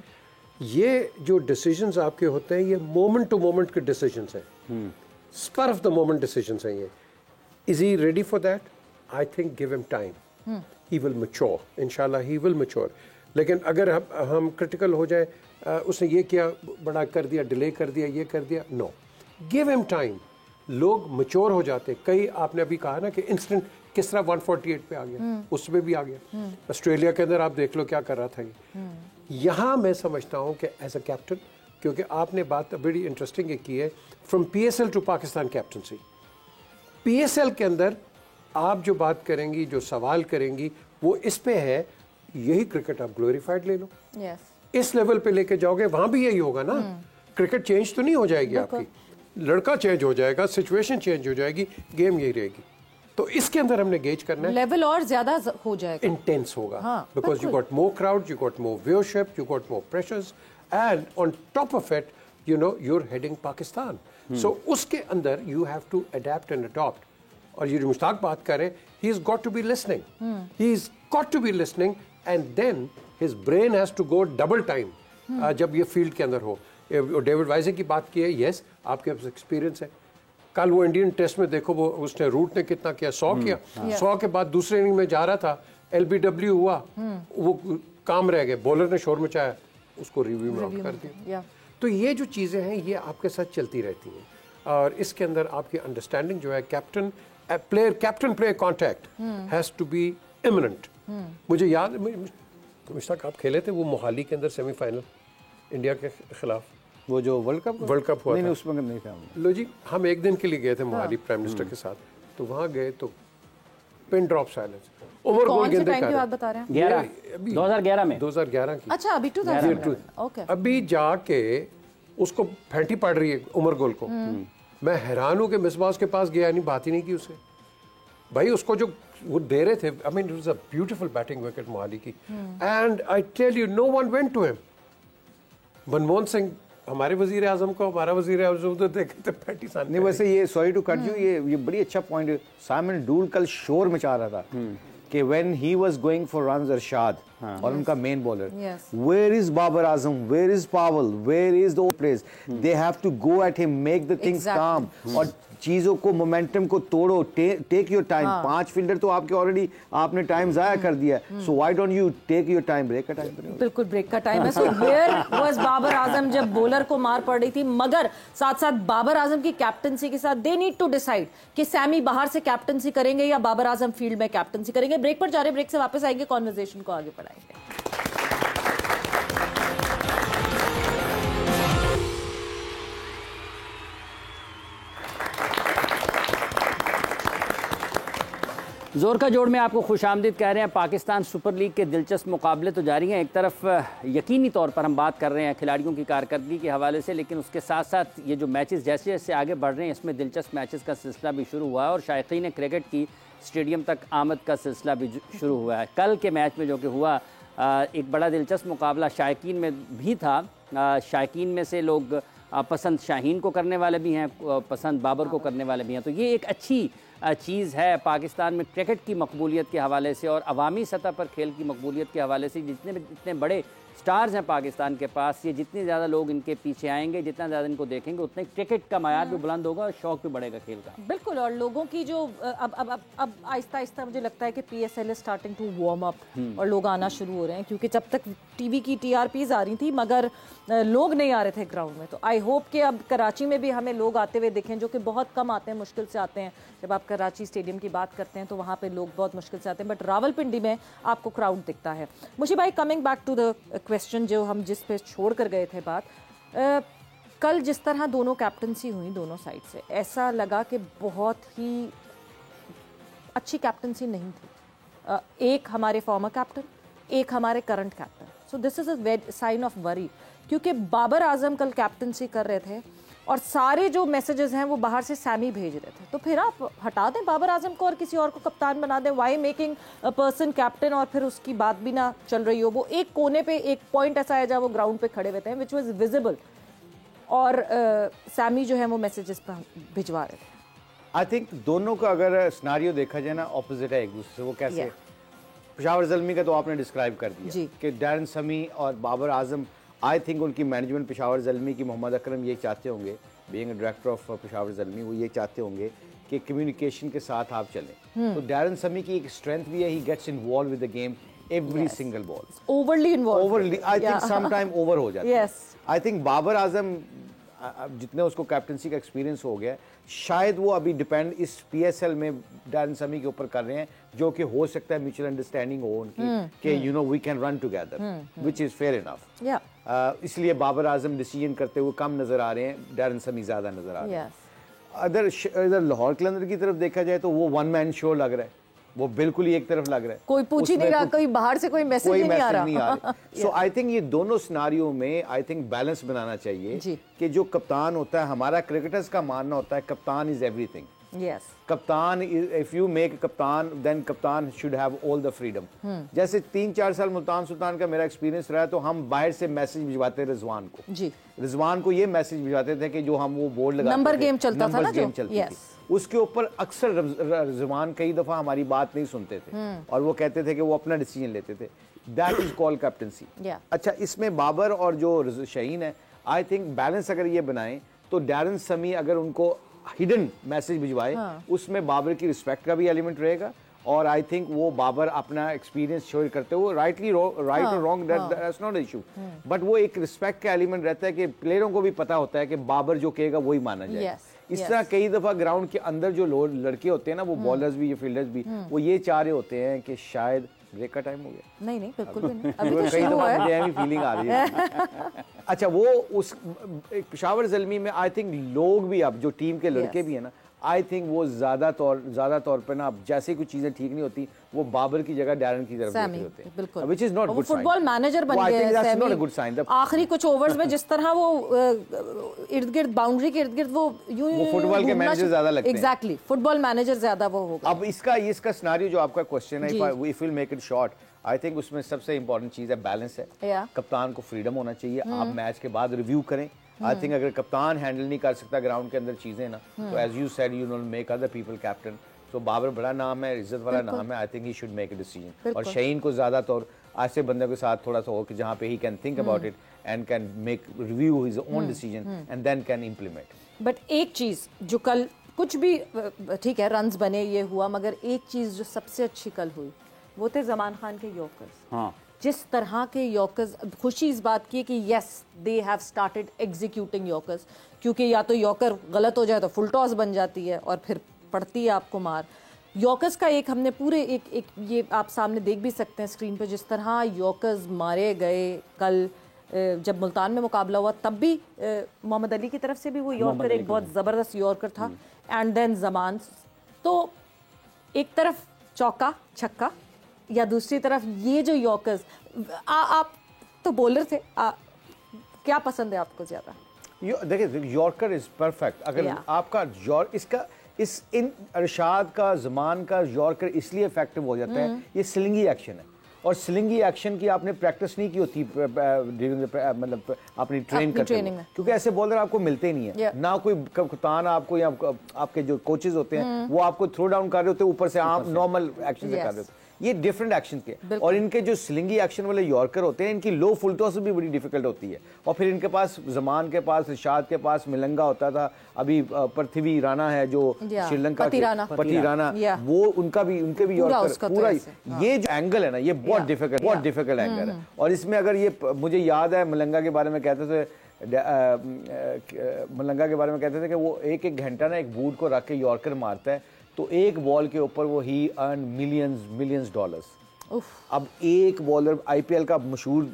Speaker 4: ये जो डिसीजंस आपके होते हैं ये मोमेंट टू मोमेंट के डिसीजंस हैं, spur of the moment decisions हैं ये। Is he ready for that? I think give him time, he will mature, इंशाल्लाह ही विल मैच्योर। लेकिन अगर हम क्रिटिकल हो जाए, उसने ये किया, बड़ा कर दिया, डिले कर दिया, ये कर दिया, नो, गिव हिम टाइम। लोग मैच्योर हो जाते। कई आपने अभी कहा ना कि इंस्टेंट किस तरह 148 पे आ गया, उसमें भी आ गया। ऑस्ट्रेलिया के अंदर आप देख लो क्या कर रहा था ये। यहाँ मैं समझता हूँ कि एज अ कैप्टन, क्योंकि आपने बात बड़ी इंटरेस्टिंग की है, from PSL to Pakistan captaincy. PSL के अंदर आप जो बात करेंगी, जो सवाल करेंगी, वो इस पे है, यही क्रिकेट आप ग्लोरीफाइड ले लो, इस लेवल पे लेके जाओगे, वहां भी यही होगा ना। क्रिकेट चेंज तो नहीं हो जाएगी आपकी, लड़का चेंज हो जाएगा, सिचुएशन चेंज हो जाएगी, गेम यही रहेगी। तो इसके अंदर हमने गेज करना है,
Speaker 1: लेवल और ज्यादा हो जाएगा,
Speaker 4: इंटेंस होगा, because you got more crowd, you got more viewership, you got more pressures, and on top of it you know your heading Pakistan. So उसके अंदर you have to adept and adopt. और ये जो मुश्ताक बात कर रहे हैं, he is got to be listening, he is got to be listening, and then his brain has to go double time जब ये फील्ड के अंदर हो। डेविड वाइजे की बात की है, यस आपके पास एक्सपीरियंस है। कल वो इंडियन टेस्ट में देखो, वो उसने रूट ने कितना किया, 100 किया, 100 के बाद दूसरे इनिंग में जा रहा था, LBW हुआ, वो काम रह गए, बॉलर ने शोर मचाया, उसको रिव्यू में आउट कर दिया। तो ये जो चीज़ें हैं ये आपके साथ चलती रहती हैं, और इसके अंदर आपकी अंडरस्टैंडिंग जो है, captain player contact has to be imminent. मुझे याद, मुश्ताक आप खेले थे वो मोहाली के अंदर सेमीफाइनल इंडिया के खिलाफ, वो जो वर्ल्ड कप हुआ नहीं, उसमें नहीं था। लो जी, हम एक दिन के लिए गए थे मोहाली प्राइम मिनिस्टर के साथ, तो वहाँ गए तो पिन ड्रॉप साइलेंस, ओवर गोल गेंदे कर
Speaker 2: 2011 में,
Speaker 4: 2011 की,
Speaker 1: अच्छा अभी 2011
Speaker 4: अभी जाके उसको फैंटी पड़ रही है उमर गुल को। मैं हैरान हूं कि मिसबाह के पास गया नहीं, बात ही नहीं की उससे। भाई उसको जो वो दे रहे थे, I mean it was a beautiful batting wicket Mohali की, and I tell you no one went to him. Manmohan Singh हमारे वजीर आजम को, हमारा वजीर आजम तो देखे थे पैटिसान।
Speaker 3: नहीं वैसे ये सॉरी टू कट यू, ये बड़ी अच्छा पॉइंट है। साइमन डूल कल शोर मचा रहा था कि when he was going for runs Arshad और उनका main bowler, where is Babar Azam, where is Powell, where is the players, they have to go at him, make the things काम और चीजों को मोमेंटम को तोड़ो, टेक योर टाइम। 5 फील्डर तो आपके ऑलरेडी आपने टाइम जाया कर दिया, so why don't you take your time, break का टाइम।
Speaker 1: बिल्कुल ब्रेक का टाइम है। So where was Babar Azam जब बॉलर को मार पड़ रही थी, मगर साथ साथ बाबर आजम की कैप्टनसी के साथ दे नीड टू डिसाइड कि सैमी बाहर से कैप्टनसी करेंगे या बाबर आजम फील्ड में कैप्टनसी करेंगे। ब्रेक पर जा रहे, ब्रेक से वापस आएंगे, कॉन्वर्सेशन को आगे बढ़ाएंगे।
Speaker 2: जोर का जोड़ में आपको खुशामदीद कह रहे हैं। पाकिस्तान सुपर लीग के दिलचस्प मुकाबले तो जारी हैं। एक तरफ यकीनी तौर पर हम बात कर रहे हैं खिलाड़ियों की कारकर्दगी के हवाले से, लेकिन उसके साथ साथ ये जो मैचेस जैसे जैसे आगे बढ़ रहे हैं इसमें दिलचस्प मैचेस का सिलसिला भी शुरू हुआ है और शायकीन क्रिकेट की स्टेडियम तक आमद का सिलसिला भी शुरू हुआ है। कल के मैच में जो कि हुआ एक बड़ा दिलचस्प मुकाबला शायकीन में भी था। शायकीन में से लोग पसंद शाहीन को करने वाले भी हैं, पसंद बाबर को करने वाले भी हैं। तो ये एक अच्छी चीज़ है पाकिस्तान में क्रिकेट की मकबूलियत के हवाले से और अवामी सतह पर खेल की मकबूलियत के हवाले से। जितने बड़े स्टार्स हैं पाकिस्तान के पास, ये जितने ज़्यादा लोग इनके पीछे आएंगे, जितना ज़्यादा इनको देखेंगे, उतने क्रिकेट का मायार भी बुलंद होगा और शौक भी बढ़ेगा खेल का।
Speaker 1: बिल्कुल। और लोगों की जो अब आहिस्ता आहिस्ता मुझे लगता है कि PSL is starting to warm up और लोग आना शुरू हो रहे हैं, क्योंकि जब तक टीवी की TRPs आ रही थी मगर लोग नहीं आ रहे थे ग्राउंड में। तो आई होप कि अब कराची में भी हमें लोग आते हुए दिखें, जो कि बहुत कम आते हैं, मुश्किल से आते हैं। जब आप कराची स्टेडियम की बात करते हैं तो वहाँ पे लोग बहुत मुश्किल से आते हैं, बट रावलपिंडी में आपको क्राउड दिखता है। मुझे भाई coming back to the question जो हम जिस पे छोड़ कर गए थे बात, कल जिस तरह दोनों कैप्टनसी हुई दोनों साइड से, ऐसा लगा कि बहुत ही अच्छी कैप्टनसी नहीं थी। एक हमारे फॉर्मर कैप्टन, एक हमारे current captain. So this is a sign of worry, क्योंकि बाबर आजम कल कैप्टनसी कर रहे थे और सारे जो मैसेजेस हैं वो बाहर से सैमी भेज रहे थे। तो फिर आप हटा दें बाबर आजम को और किसी और को कप्तान बना दें। Why making a person captain और फिर उसकी बात भी ना चल रही हो। वो एक कोने पे एक पॉइंट ऐसा है जहाँ वो ग्राउंड पे खड़े हुए थे विच वॉज विजिबल, और सैमी जो है वो मैसेजेस भिजवा रहे थे।
Speaker 3: आई थिंक दोनों का अगर सिनारियो देखा जाए ना, ऑपोजिट है एक दूसरे से। वो कैसे? पेशावर ज़ल्मी का तो आपने डिस्क्राइब कर दिया कि डैरन समी और बाबर आजम, आई थिंक उनकी मैनेजमेंट पेशावर ज़ल्मी की, मोहम्मद अकरम ये चाहते होंगे, being director of Peshawar Zalmi, वो ये चाहते होंगे कि कम्युनिकेशन के साथ आप चलें। तो डैरन समी की एक स्ट्रेंथ भी है, he gets involve with the game every single ball,
Speaker 1: overly involve,
Speaker 3: overly I think some time over हो जाता है। आई थिंक बाबर आजम जितने उसको कैप्टनसी का एक्सपीरियंस हो गया, शायद वो अभी डिपेंड इस PSL में डैरन समी के ऊपर कर रहे हैं, जो कि हो सकता है म्यूचुअल अंडरस्टैंडिंग हो उनकी कि you know we can run together, which is fair enough. इसलिए बाबर आजम डिसीजन करते हुए कम नजर आ रहे हैं, डैरन समी ज्यादा नजर आ रहे हैं। इधर लाहौर कलंदर की तरफ देखा जाए तो वो वन मैन शो लग रहा है, वो बिल्कुल ही एक तरफ लग रहा है,
Speaker 1: कोई पूछ ही नहीं रहा, कोई बाहर से कोई मैसेज नहीं आ रहा।
Speaker 3: सो आई थिंक ये दोनों सिनारियो में आई थिंक बैलेंस बनाना चाहिए कि जो कप्तान होता है, हमारा क्रिकेटर्स का मानना होता है कप्तान इज एवरीथिंग।
Speaker 1: Yes.
Speaker 3: कप्तान, इफ यू मेक कप्तान देन कप्तान should have all the freedom. जैसे 3-4 साल मुल्तान सुल्तान का मेरा एक्सपीरियंस रहा है, तो हम बाहर से मैसेज भिजवाते रिजवान को जी, रिजवान को ये मैसेज भिजवाते थे कि जो हम वो बोर्ड लगाते
Speaker 1: नंबर गेम चलता था ना,
Speaker 3: गेम चलती थी, उसके ऊपर अक्सर रिजवान कई दफा हमारी बात नहीं सुनते थे और वो कहते थे कि वो अपना डिसीजन लेते थे। That is called captaincy. अच्छा, इसमें बाबर और जो शाहीन है, आई थिंक बैलेंस अगर ये बनाएं तो डैरन समी अगर उनको हिडन मैसेज भिजवाए, उसमें बाबर की रिस्पेक्ट का भी एलिमेंट रहेगा और आई थिंक वो बाबर अपना एक्सपीरियंस शेयर करते हुए राइट और wrong that's not issue, but वो एक रिस्पेक्ट का एलिमेंट रहता है कि प्लेयरों को भी पता होता है कि बाबर जो कहेगा वही माना जाए। इस तरह कई दफा ग्राउंड के अंदर जो लड़के होते हैं ना, वो बॉलर्स भी, ये फील्डर्स भी, वो ये चाह रहे होते हैं कि शायद ब्रेक का टाइम हो गया।
Speaker 1: नहीं बिल्कुल भी नहीं, अभी तो
Speaker 3: कई दफा मुझे भी फीलिंग आ रही है। अच्छा, वो उस पेशावर ज़ल्मी में आई थिंक लोग भी, अब जो टीम के लड़के भी है ना, आई थिंक वो ज़्यादा तौर पे ना जैसे कुछ चीज़ें ठीक नहीं होती वो बाबर की जगह डैरन की तरफ देखते होते हैं,
Speaker 1: बिल्कुल,
Speaker 3: which is not good sign.
Speaker 1: Football manager बन गए हैं
Speaker 3: that's not a good sign.
Speaker 1: आखिरी कुछ ओवर्स में जिस तरह वो इर्द-गिर्द बाउंड्री के इर्द-गिर्द वो
Speaker 3: फुटबॉल के मैनेजर ज्यादा लगते हैं।
Speaker 1: एग्जैक्टली, फुटबॉल मैनेजर ज्यादा वो होगा।
Speaker 3: अब इसका सिनेरियो जो आपका क्वेश्चन है, if will make it short, I think उसमें सबसे इंपॉर्टेंट चीज है बैलेंस है। कप्तान को फ्रीडम होना चाहिए, आप मैच के बाद रिव्यू करें। आई थिंक अगर कप्तान हैंडल नहीं कर सकता ग्राउंड के अंदर चीजें ना, तो as you said you know make other people captain. So Babar बड़ा नाम है, इज्जत वाला नाम है, I think he should make a decision. और शहीन को ज्यादा तौर ऐसे बंदे के साथ थोड़ा सा हो कि जहाँ पे he can think about it and can make review his own decision and then can implement.
Speaker 1: But एक चीज जो कल कुछ भी ठीक है रन्स बने ये हुआ, मगर एक चीज जो सबसे अच्छी कल हुई वो थे जमान खान के यॉर्कर्स।
Speaker 2: हाँ,
Speaker 1: जिस तरह के यॉर्कर्स, खुशी इस बात की है कि yes they have started executing yorkers, क्योंकि या तो यॉर्कर गलत हो जाए तो फुल टॉस बन जाती है और फिर पड़ती है आपको मार। यॉर्कर्स का एक हमने पूरे एक ये आप सामने देख भी सकते हैं स्क्रीन पे, जिस तरह यॉर्कर्स मारे गए कल। जब मुल्तान में मुकाबला हुआ तब भी मोहम्मद अली की तरफ से भी वो यॉर्कर एक बहुत ज़बरदस्त यॉर्कर था, एंड देन जमान। तो एक तरफ चौका छक्का या दूसरी तरफ ये जो यॉर्कर्स, आप तो बॉलर थे, क्या पसंद है आपको ज़्यादा?
Speaker 3: देखिए यॉर्कर इज परफेक्ट। अगर आपका इन अरशाद का जमान का यॉर्कर इसलिए इफेक्टिव हो जाता है, ये स्लिंगी एक्शन है, और स्लिंगी एक्शन की आपने प्रैक्टिस नहीं की होती मतलब अपनी ट्रेन करते हैं, क्योंकि ऐसे बॉलर आपको मिलते नहीं है। ना कोई कप्तान आपको या आपके जो कोचेज होते हैं वो आपको थ्रो डाउन कर रहे होते हैं, ऊपर से आप नॉर्मल एक्शन से कर रहे होते हैं। ये डिफरेंट एक्शन के, और इनके जो स्लिंगी एक्शन वाले यॉर्कर होते हैं इनकी लो फुल टॉस भी बड़ी डिफिकल्ट होती है। और फिर इनके पास जमान के पास, इरशाद के पास मिलंगा होता था, अभी पृथ्वी राणा है जो श्रीलंका के पति राणा, वो उनके भी यॉर्कर पूरा ये जो एंगल है ना ये बहुत डिफिकल्ट एंगल है। और इसमें अगर ये मुझे याद है मलंगा के बारे में कहते थे, मलंगा के बारे में कहते थे कि वो एक घंटा ना एक बूट को रख के यॉर्कर मारता है, तो एक बॉल के ऊपर वो ही अर्न मिलियंस डॉलर्स। अब एक बॉलर आईपीएल का मशहूर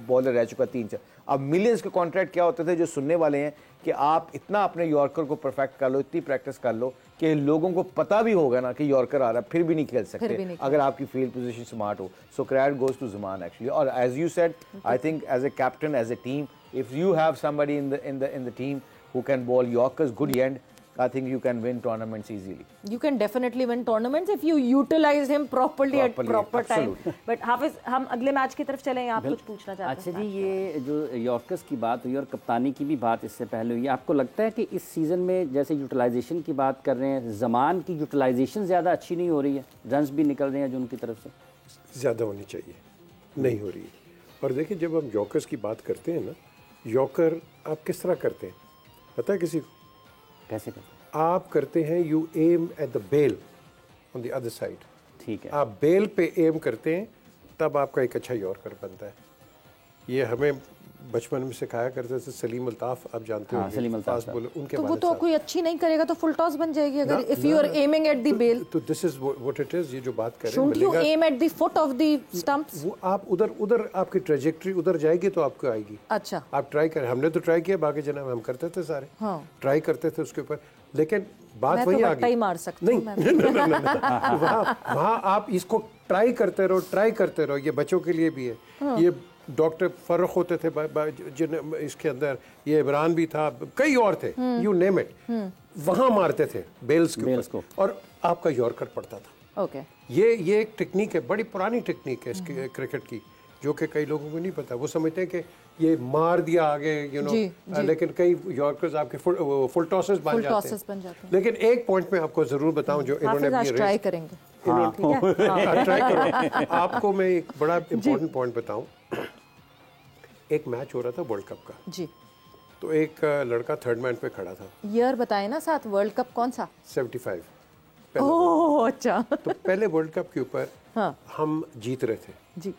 Speaker 3: बॉलर रह चुका 3-4, अब मिलियंस के कॉन्ट्रैक्ट क्या होते थे जो सुनने वाले हैं कि आप इतना अपने यॉर्कर को परफेक्ट कर लो, इतनी प्रैक्टिस कर लो कि लोगों को पता भी होगा ना कि यॉर्कर आ रहा है, फिर भी नहीं खेल सकते अगर आपकी फील्ड पोजीशन स्मार्ट हो। So credit goes to Zaman actually. और as you said, I think as a captain, as a team, if you have somebody in the team who can bowl yorkers good and, I think you can win tournaments easily.
Speaker 1: You can definitely win tournaments if you utilize him properly at proper time. But हाफिज, हम अगले match की तरफ चलें, आप कुछ पूछना चाहते हैं?
Speaker 2: अच्छा जी, ये जो यॉर्कर्स की बात हुई और कप्तानी की भी बात इससे पहले हुई, आपको लगता है कि इस सीज़न में जैसे यूटिलाइजेशन की बात कर रहे हैं, ज़मान की यूटिलाइजेशन ज़्यादा अच्छी नहीं हो रही है, रन्स भी निकल रहे हैं जो उनकी तरफ से
Speaker 4: ज़्यादा होनी चाहिए, नहीं हो रही है। और देखिए जब हम यॉर्कर्स की बात करते हैं ना, यॉर्कर आप किस तरह करते हैं पता है किसी को?
Speaker 2: कैसे करते हैं?
Speaker 4: आप करते हैं, you aim at the bell on the other side.
Speaker 2: ठीक है,
Speaker 4: आप बेल पे एम करते हैं, तब आपका एक अच्छा यॉर्कर बनता है। ये हमें बचपन में सिखाया करते थे सलीम अल्ताफ, आप जानते हो,
Speaker 2: सलीम अल्ताफ
Speaker 4: उनके
Speaker 1: तो वो तो कोई अच्छी नहीं करेगा तो फुल टॉस बन जाएगी अगर if you are aiming at the bail.
Speaker 4: तो this is what it is, ये जो बात कर रहे हैं,
Speaker 1: should you aim at the foot of the stumps?
Speaker 4: वो आप उधर आपकी ट्रेजेक्टरी उधर जाएगी तो आपको आएगी।
Speaker 1: अच्छा, आप
Speaker 4: ट्राई करें, हमने तो ट्राई किया, बाकी जनाब हम करते थे सारे, ट्राई करते थे उसके ऊपर, लेकिन बात वही आ गई,
Speaker 1: मार सकती हूं
Speaker 4: नहीं वहाँ आप इसको ट्राई करते रहो, ये बच्चों के लिए भी है। ये डॉक्टर फर्रुख होते थे जिन इसके अंदर, ये इमरान भी था, कई और थे, यू नेम इट, वहां मारते थे बेल्स को और आपका यॉर्कर पड़ता था।
Speaker 1: ओके,
Speaker 4: ये एक टेक्निक है, बड़ी पुरानी टेक्निक है इसकी क्रिकेट की, जो कि कई लोगों को नहीं पता। वो समझते हैं कि ये मार दिया आगे, यू नो, लेकिन कई यॉर्कर्स आपके फुल टॉसेस बन जाते हैं। लेकिन एक पॉइंट में आपको जरूर बताऊं जो इन्होंने
Speaker 1: ट्राई करेंगे,
Speaker 4: ट्राई करो। आपको मैं एक बड़ा इम्पोर्टेंट पॉइंट बताऊं। एक मैच हो रहा था वर्ल्ड कप का
Speaker 1: जी,
Speaker 4: तो एक लड़का थर्ड मैन पे खड़ा था।
Speaker 1: ईयर बताए ना साथ, वर्ल्ड कप कौन सा?
Speaker 4: 75।
Speaker 1: ओह अच्छा।
Speaker 4: तो पहले वर्ल्ड कप के ऊपर हम जीत रहे थे
Speaker 1: जी,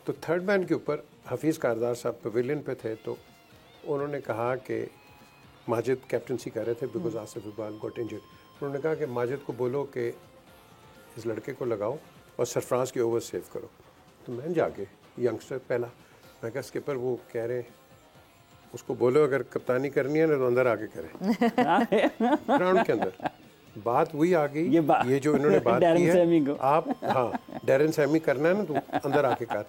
Speaker 1: तो
Speaker 4: थर्ड मैन के ऊपर हफीज़ कारदार साहब पवेलियन पे थे, तो उन्होंने कहा कि माजिद कैप्टनसी कर रहे थे because Asif Iqbal got injured. उन्होंने कहा कि माजिद को बोलो कि इस लड़के को लगाओ और सरफराज के ओवर सेव करो। तो मैं जाके यंगस्टर पहला, मैं कहा स्किपर वो कह रहे उसको बोलो अगर कप्तानी करनी है ना तो अंदर आके करें ग्राउंड के अंदर। बात वही आ गई, ये जो इन्होंने बात की है, आप हाँ डैरन सैमी करना है ना तो अंदर आके कर,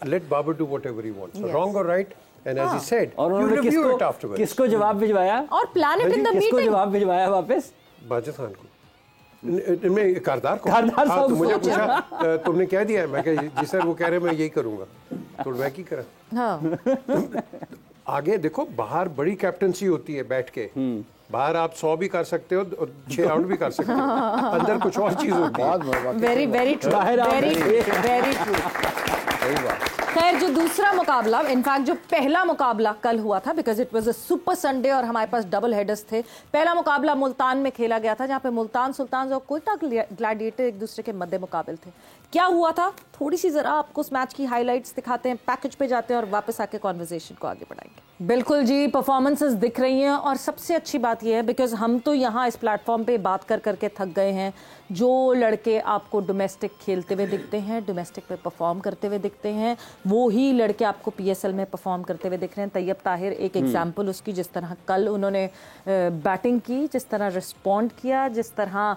Speaker 4: let Babar do whatever he wants, wrong और right, and as he said
Speaker 2: और उन्होंने किसको जवाब भिजवाया
Speaker 1: और plan it in the meeting,
Speaker 2: किसको जवाब भिजवाया वापस?
Speaker 4: बाजिद खान को, इनमें कारदार को। हाँ, तो मुझे पूछा तुमने क्या दिया है, मैं कहा जी सर वो कह रहे मैं यही करूंगा, तो मैं की करा। हाँ। आगे देखो बाहर बड़ी कैप्टनसी होती है बैठ के, बाहर आप 100 भी कर सकते हो और 6 राउंड भी कर सकते हो, अंदर कुछ और चीज होती है।
Speaker 1: Very very true, very true. खैर जो दूसरा मुकाबला, इनफैक्ट जो पहला मुकाबला कल हुआ था, because it was a super Sunday और हमारे पास डबल हेडर्स थे। पहला मुकाबला मुल्तान में खेला गया था, जहां पे मुल्तान सुल्तान और कोयटा ग्लैडिएटर एक दूसरे के मद्दे मुकाबिल थे। क्या हुआ था, थोड़ी सी जरा आपको उस मैच की हाइलाइट्स दिखाते हैं, पैकेज पे जाते हैं और वापस आके कॉन्वर्सेशन को आगे बढ़ाएंगे। बिल्कुल जी, परफॉर्मेंसेस दिख रही हैं और सबसे अच्छी बात यह है, बिकॉज हम तो यहाँ इस प्लेटफॉर्म पे बात कर करके थक गए हैं, जो लड़के आपको डोमेस्टिक खेलते हुए दिखते हैं, डोमेस्टिक पे परफॉर्म करते हुए दिखते हैं, वो ही लड़के आपको पीएसएल में परफॉर्म करते हुए दिख रहे हैं। तैयब ताहिर एक एग्जाम्पल उसकी, जिस तरह कल उन्होंने बैटिंग की, जिस तरह रिस्पॉन्ड किया, जिस तरह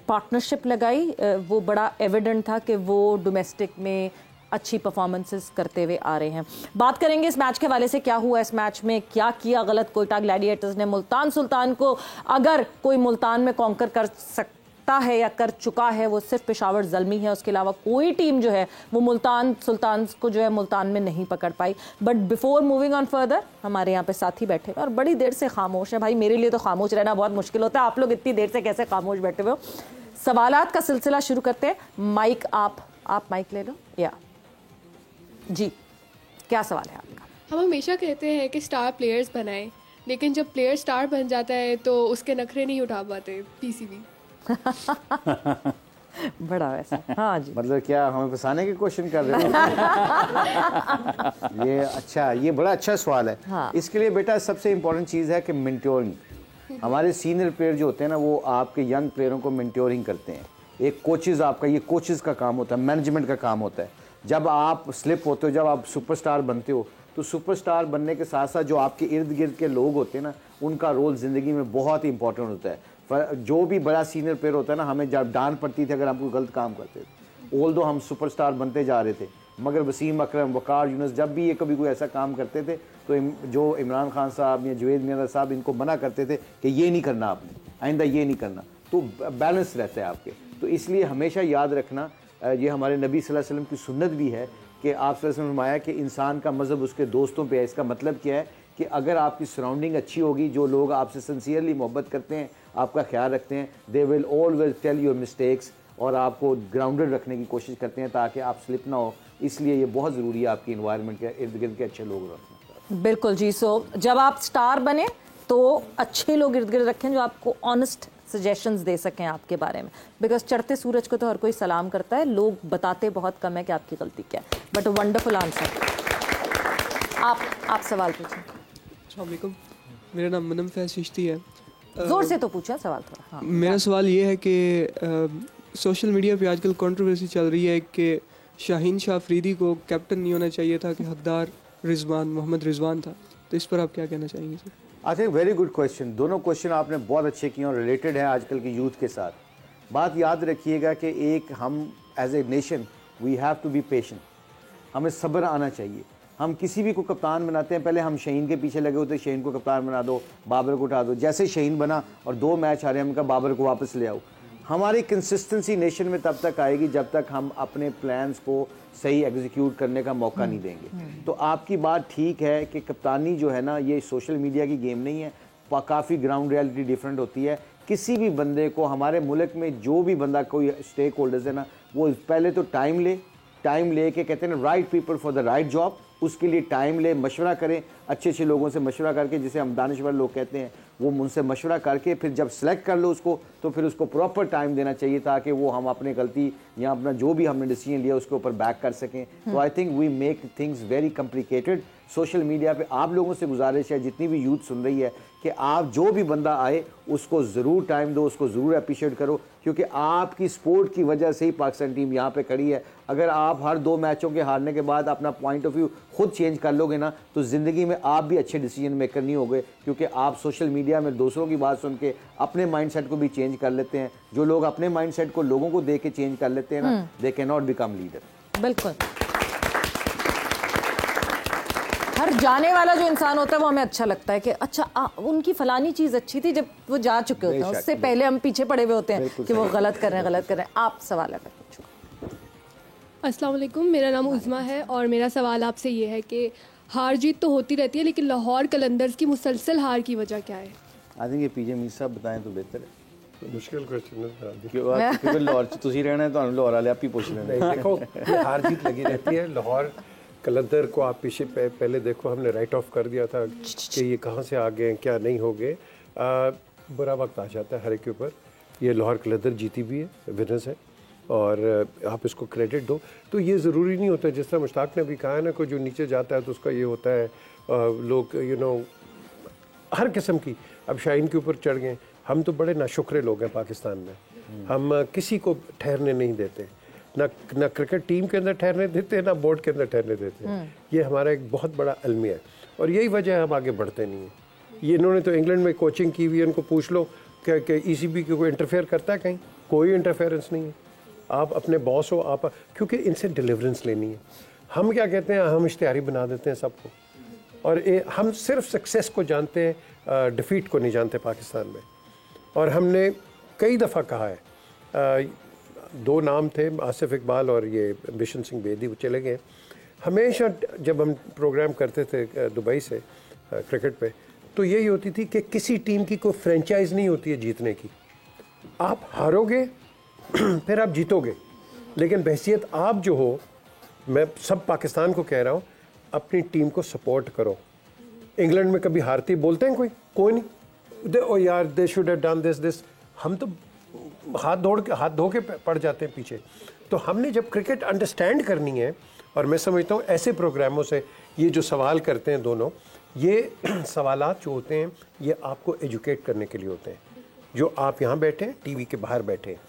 Speaker 1: पार्टनरशिप लगाई, वो बड़ा एविडेंट था कि वो डोमेस्टिक में अच्छी परफॉर्मेंसेस करते हुए आ रहे हैं। बात करेंगे इस मैच के हवाले से, क्या हुआ इस मैच में, क्या किया गलत कोयटा ग्लैडिएटर्स ने मुल्तान सुल्तान को। अगर कोई मुल्तान में कॉन्कर कर सकता है या कर चुका है वो सिर्फ पेशावर ज़ल्मी है, उसके अलावा कोई टीम जो है वो मुल्तान सुल्तान को जो है मुल्तान में नहीं पकड़ पाई। But before moving on further, हमारे यहाँ पे साथी बैठे और बड़ी देर से खामोश है। भाई मेरे लिए तो खामोश रहना बहुत मुश्किल होता है, आप लोग इतनी देर से कैसे खामोश बैठे हुए हो। सवालात का सिलसिला शुरू करते हैं। माइक आप माइक ले लो। या जी, क्या सवाल है आपका?
Speaker 6: हम हमेशा कहते हैं कि स्टार प्लेयर्स बनाएं, लेकिन जब प्लेयर स्टार बन जाता है तो उसके नखरे नहीं उठा पाते पीसीबी।
Speaker 1: बड़ा वैसा। हाँ जी,
Speaker 3: मतलब क्या हमें फंसाने के क्वेश्चन कर रहे हो? ये अच्छा, ये बड़ा अच्छा सवाल है। हाँ। इसके लिए बेटा सबसे इम्पोर्टेंट चीज़ है कि मेंटोरिंग। हमारे सीनियर प्लेयर जो होते हैं ना, वो आपके यंग प्लेयरों को मेंटोरिंग करते हैं। एक कोचेज़, आपका ये कोचेज़ का काम होता है, मैनेजमेंट का काम होता है। जब आप स्लिप होते हो, जब आप सुपरस्टार बनते हो, तो सुपरस्टार बनने के साथ साथ जो आपके इर्द गिर्द के लोग होते हैं ना, उनका रोल ज़िंदगी में बहुत ही इंपॉर्टेंट होता है। जो भी बड़ा सीनियर प्लेयर होता है ना, हमें जब डांट पड़ती थी अगर हम कोई गलत काम करते थे, ऑल्दो हम सुपरस्टार बनते जा रहे थे, मगर वसीम अकरम, वकार यूनुस जब भी ये कभी कोई ऐसा काम करते थे तो जो इमरान खान साहब या जुवेद मियां साहब इनको मना करते थे कि ये नहीं करना, आपने आइंदा ये नहीं करना, तो बैलेंस रहता है आपके। तो इसलिए हमेशा याद रखना, ये हमारे नबी सल्लल्लाहु अलैहि वसल्लम की सुन्नत भी है कि आप सल्लल्लाहु अलैहि वसल्लम ने फरमाया कि इंसान का मज़हब उसके दोस्तों पे है। इसका मतलब क्या है कि अगर आपकी सराउंडिंग अच्छी होगी, जो लोग आपसे सिंसियरली मोहब्बत करते हैं, आपका ख्याल रखते हैं, they will always tell your mistakes और आपको ग्राउंडेड रखने की कोशिश करते हैं ताकि आप स्लिप ना हो। इसलिए ये बहुत ज़रूरी है आपकी इन्वायरमेंट के इर्द गिर्द के अच्छे लोग रखना।
Speaker 1: बिल्कुल जी। सो जब आप स्टार बने तो अच्छे लोग इर्द गिर्द रखें जो आपको ऑनेस्ट सजेशंस दे सकें आपके बारे में, बिकॉज चढ़ते सूरज को तो हर कोई सलाम करता है, लोग बताते बहुत कम है कि आपकी गलती क्या है। But wonderful answer. आप सवाल पूछें।
Speaker 7: अस्सलाम वालेकुम, मेरा नाम मनम फैज चिश्ती है।
Speaker 1: जोर से तो पूछा सवाल थोड़ा। हाँ।
Speaker 7: मेरा सवाल ये है कि सोशल मीडिया पे आजकल कंट्रोवर्सी चल रही है कि शाहीन शाह अफरीदी को कैप्टन नहीं होना चाहिए था, कि हकदार मोहम्मद रिजवान था, तो इस पर आप क्या कहना चाहेंगे sir?
Speaker 3: I think very good question. दोनों क्वेश्चन आपने बहुत अच्छे किए और रिलेटेड है आजकल की यूथ के साथ। बात याद रखिएगा कि एक हम as a nation we have to be patient, हमें सब्र आना चाहिए। हम किसी भी को कप्तान बनाते हैं, पहले हम शहीन के पीछे लगे होते, शहीन को कप्तान बना दो, बाबर को उठा दो। जैसे शहीन बना और 2 मैच हारे, हमने कहा बाबर को वापस ले आओ। हमारी कंसिस्टेंसी नेशन में तब तक आएगी जब तक हम अपने प्लान्स को सही एग्जीक्यूट करने का मौका नहीं देंगे। तो आपकी बात ठीक है कि कप्तानी जो है ना, ये सोशल मीडिया की गेम नहीं है, काफ़ी ग्राउंड रियलिटी डिफरेंट होती है। किसी भी बंदे को, हमारे मुल्क में जो भी बंदा कोई स्टेक होल्डर्स है ना, वो पहले तो टाइम ले के कहते हैं ना, right people for the right job. उसके लिए टाइम ले, मशवरा करें अच्छे अच्छे लोगों से मशवरा करके, जिसे हम दानिश्वर लोग कहते हैं, वो उनसे मशवरा करके फिर जब सेलेक्ट कर लो उसको, तो फिर उसको प्रॉपर टाइम देना चाहिए ताकि वो हम अपनी गलती या अपना जो भी हमने डिसीजन लिया उसके ऊपर बैक कर सकें। तो I think we make things very complicated. Social media पे आप लोगों से गुजारिश है, जितनी भी यूथ सुन रही है, कि आप जो भी बंदा आए उसको ज़रूर टाइम दो, उसको ज़रूर अप्रिशिएट करो, क्योंकि आपकी स्पोर्ट की वजह से ही पाकिस्तान टीम यहाँ पे खड़ी है। अगर आप हर 2 मैचों के हारने के बाद अपना पॉइंट ऑफ व्यू खुद चेंज कर लोगे ना, तो ज़िंदगी में आप भी अच्छे डिसीजन मेकर नहीं होगे, क्योंकि आप सोशल मीडिया में दूसरों की बात सुन के अपने माइंडसेट को भी चेंज कर लेते हैं। जो लोग अपने माइंडसेट को लोगों को देख के चेंज कर लेते हैं ना, they can not become leader.
Speaker 1: बिल्कुल, हर जाने वाला जो इंसान होता है वो हमें अच्छा लगता है कि अच्छा उनकी फलानी चीज़ अच्छी थी, जब वो जा चुके होते हैं उससे पहले हम पीछे पड़े हुए होते हैं कि वो गलत कर रहे हैं। आप सवाल अगर पूछो।
Speaker 6: अस्सलाम वालेकुम, मेरा नाम उज़मा है और मेरा सवाल आपसे ये है कि हार जीत तो होती रहती है, लेकिन लाहौर कलंदर्स की मुसलसल हार की वजह क्या है?
Speaker 3: आई थिंक ये पीजे मीर साहब बताएं तो बेहतर है।
Speaker 4: मुश्किल क्वेश्चन है
Speaker 3: क्योंकि लाहौर तुसी रहना है, तो लाहौर वाले आप ही पूछ लेना।
Speaker 4: देखो, हार जीत लगी रहती है। लाहौर कलंदर को आप पीछे पहले देखो, हमने राइट ऑफ कर दिया था कि ये कहाँ से आ गए, क्या नहीं हो गए। बुरा वक्त आ जाता है हर एक के ऊपर। ये लाहौर कलंदर जीती भी है, विनर्स है, और आप इसको क्रेडिट दो। तो ये ज़रूरी नहीं होता, जिस तरह मुश्ताक ने भी कहा है ना, कोई जो नीचे जाता है तो उसका ये होता है, लोग हर किस्म की। अब शाहीन के ऊपर चढ़ गए। हम तो बड़े नाशुक्रे लोग हैं पाकिस्तान में, हम किसी को ठहरने नहीं देते, ना क्रिकेट टीम के अंदर ठहरने देते, ना बोर्ड के अंदर ठहरने देते। ये हमारा एक बहुत बड़ा अलमिया है, और यही वजह है हम आगे बढ़ते नहीं हैं। ये इन्होंने तो इंग्लैंड में कोचिंग की हुई है, इनको पूछ लो कि ECB की कोई इंटरफेयर करता है कहीं? कोई इंटरफेरेंस नहीं है। आप अपने बॉस हो, आप, क्योंकि इनसे डिलीवरेंस लेनी है। हम क्या कहते हैं, हम इश्तिहारी बना देते हैं सबको, और हम सिर्फ सक्सेस को जानते हैं, डिफीट को नहीं जानते पाकिस्तान में। और हमने कई दफ़ा कहा है, 2 नाम थे, आसिफ इकबाल और ये बिशन सिंह बेदी, वो चले गए। हमेशा जब हम प्रोग्राम करते थे दुबई से क्रिकेट पे, तो यही होती थी कि किसी टीम की कोई फ्रेंचाइज नहीं होती है जीतने की। आप हारोगे फिर आप जीतोगे, लेकिन बहसियत आप जो हो, मैं सब पाकिस्तान को कह रहा हूँ, अपनी टीम को सपोर्ट करो। इंग्लैंड में कभी हारती बोलते हैं कोई नहीं, ओ यार they should have done this. हम तो हाथ धो के पड़ जाते हैं पीछे। तो हमने जब क्रिकेट अंडरस्टैंड करनी है, और मैं समझता हूँ ऐसे प्रोग्रामों से, ये जो सवाल करते हैं दोनों, ये सवालात जो होते हैं, ये आपको एजुकेट करने के लिए होते हैं। जो आप यहाँ बैठे हैं, टीवी के बाहर बैठे हैं,